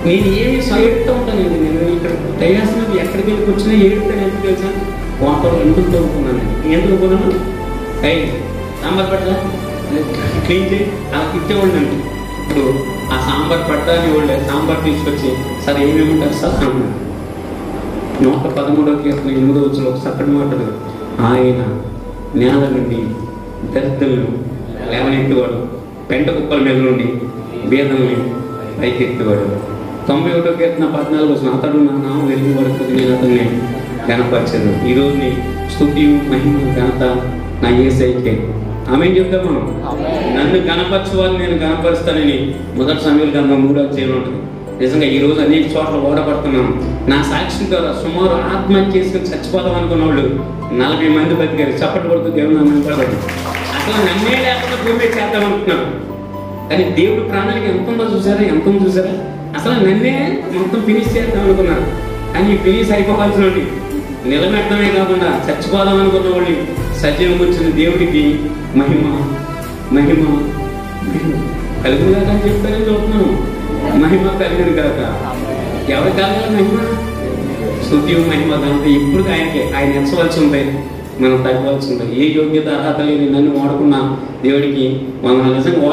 Speaker 3: నేను ఏమి ఏడుతూ ఉంటాను. నేను ఇక్కడ దయాసినది ఎక్కడికి వెళ్ళి వచ్చినా ఏడుతాను. ఎందుకు తెలుసా? వాటర్ ఎందుకు తోడుకున్నాను. ఎందుకు కొన్నాను? సాంబార్ పట్ల క్లీన్ చేయి అలా ఇచ్చేవాళ్ళు అండి. ఇప్పుడు ఆ సాంబార్ పట్టాలని వాళ్ళు సాంబార్ తీసుకొచ్చి సార్ ఏమేమంటారు సార్ అన్నాడు. 113వ కీర్తన 8వ వచనంలో ఒక చక్కటి మాటలు, ఆయన నేల నుండి దరిద్రులను లేవనెత్తేవాడు, పెంట కుప్పల మీద నుండి బీదల్ని పైకెత్తేవాడు. 91వ కీర్తన 14వ వచనం, అతడు నా నామం వెలిగి పడుతుంది, నేను అతన్ని ఘనపరచదు. ఈరోజు నీ స్తుతి మహిమ ఘనత నా యేసయ్యకే. ఆమేన్ చెప్తాం మనం. నన్ను ఘనపరచువారిని నేను ఘనపరుస్తానని 1 సమూయేలు గ్రంథం 3వ అధ్యాయంలో ఉంటుంది. నిజంగా ఈ రోజు అనేక చోట్ల ఓడబడుతున్నాం. నా సాక్ష్యం ద్వారా సుమారు ఆత్మహత్య చేసుకుని చచ్చిపోదాం అనుకున్న వాళ్ళు 40 మంది బతికారు. చప్పట్లు కొడుతూ దేవుడు నన్ను నిలబడి అసలు నన్నే లేకుండా భూమి చేద్దాం అనుకున్నాను. కానీ దేవుడు ప్రాణానికి ఎంత ఉందో చూసారా, ఎంత ఉందో చూసారా. అసలు నన్నే మొత్తం ఫినిష్ చేద్దాం అనుకున్నాను. కానీ ఫినిష్ అయిపోవాల్సిన వాళ్ళు నిలబెట్టడమే కాకుండా చచ్చిపోదాం అనుకున్న వాళ్ళు సజీవం వచ్చిన దేవుడికి మహిమ మహిమ కలుగుగా అని చెప్పారని చూస్తున్నాను. మహిమ కలిగిన కాక ఎవరి కలగాలి మహిమ? స్తుతి మహిమ దాంతో ఇప్పుడు ఆయనకి ఆయన ఎంచవలసి ఉంటాయి, మనం తగ్గవలసి ఉంటాయి. ఏ యోగ్యత అర్హత లేని నన్ను వాడుకున్న దేవుడికి మనం నిజంగా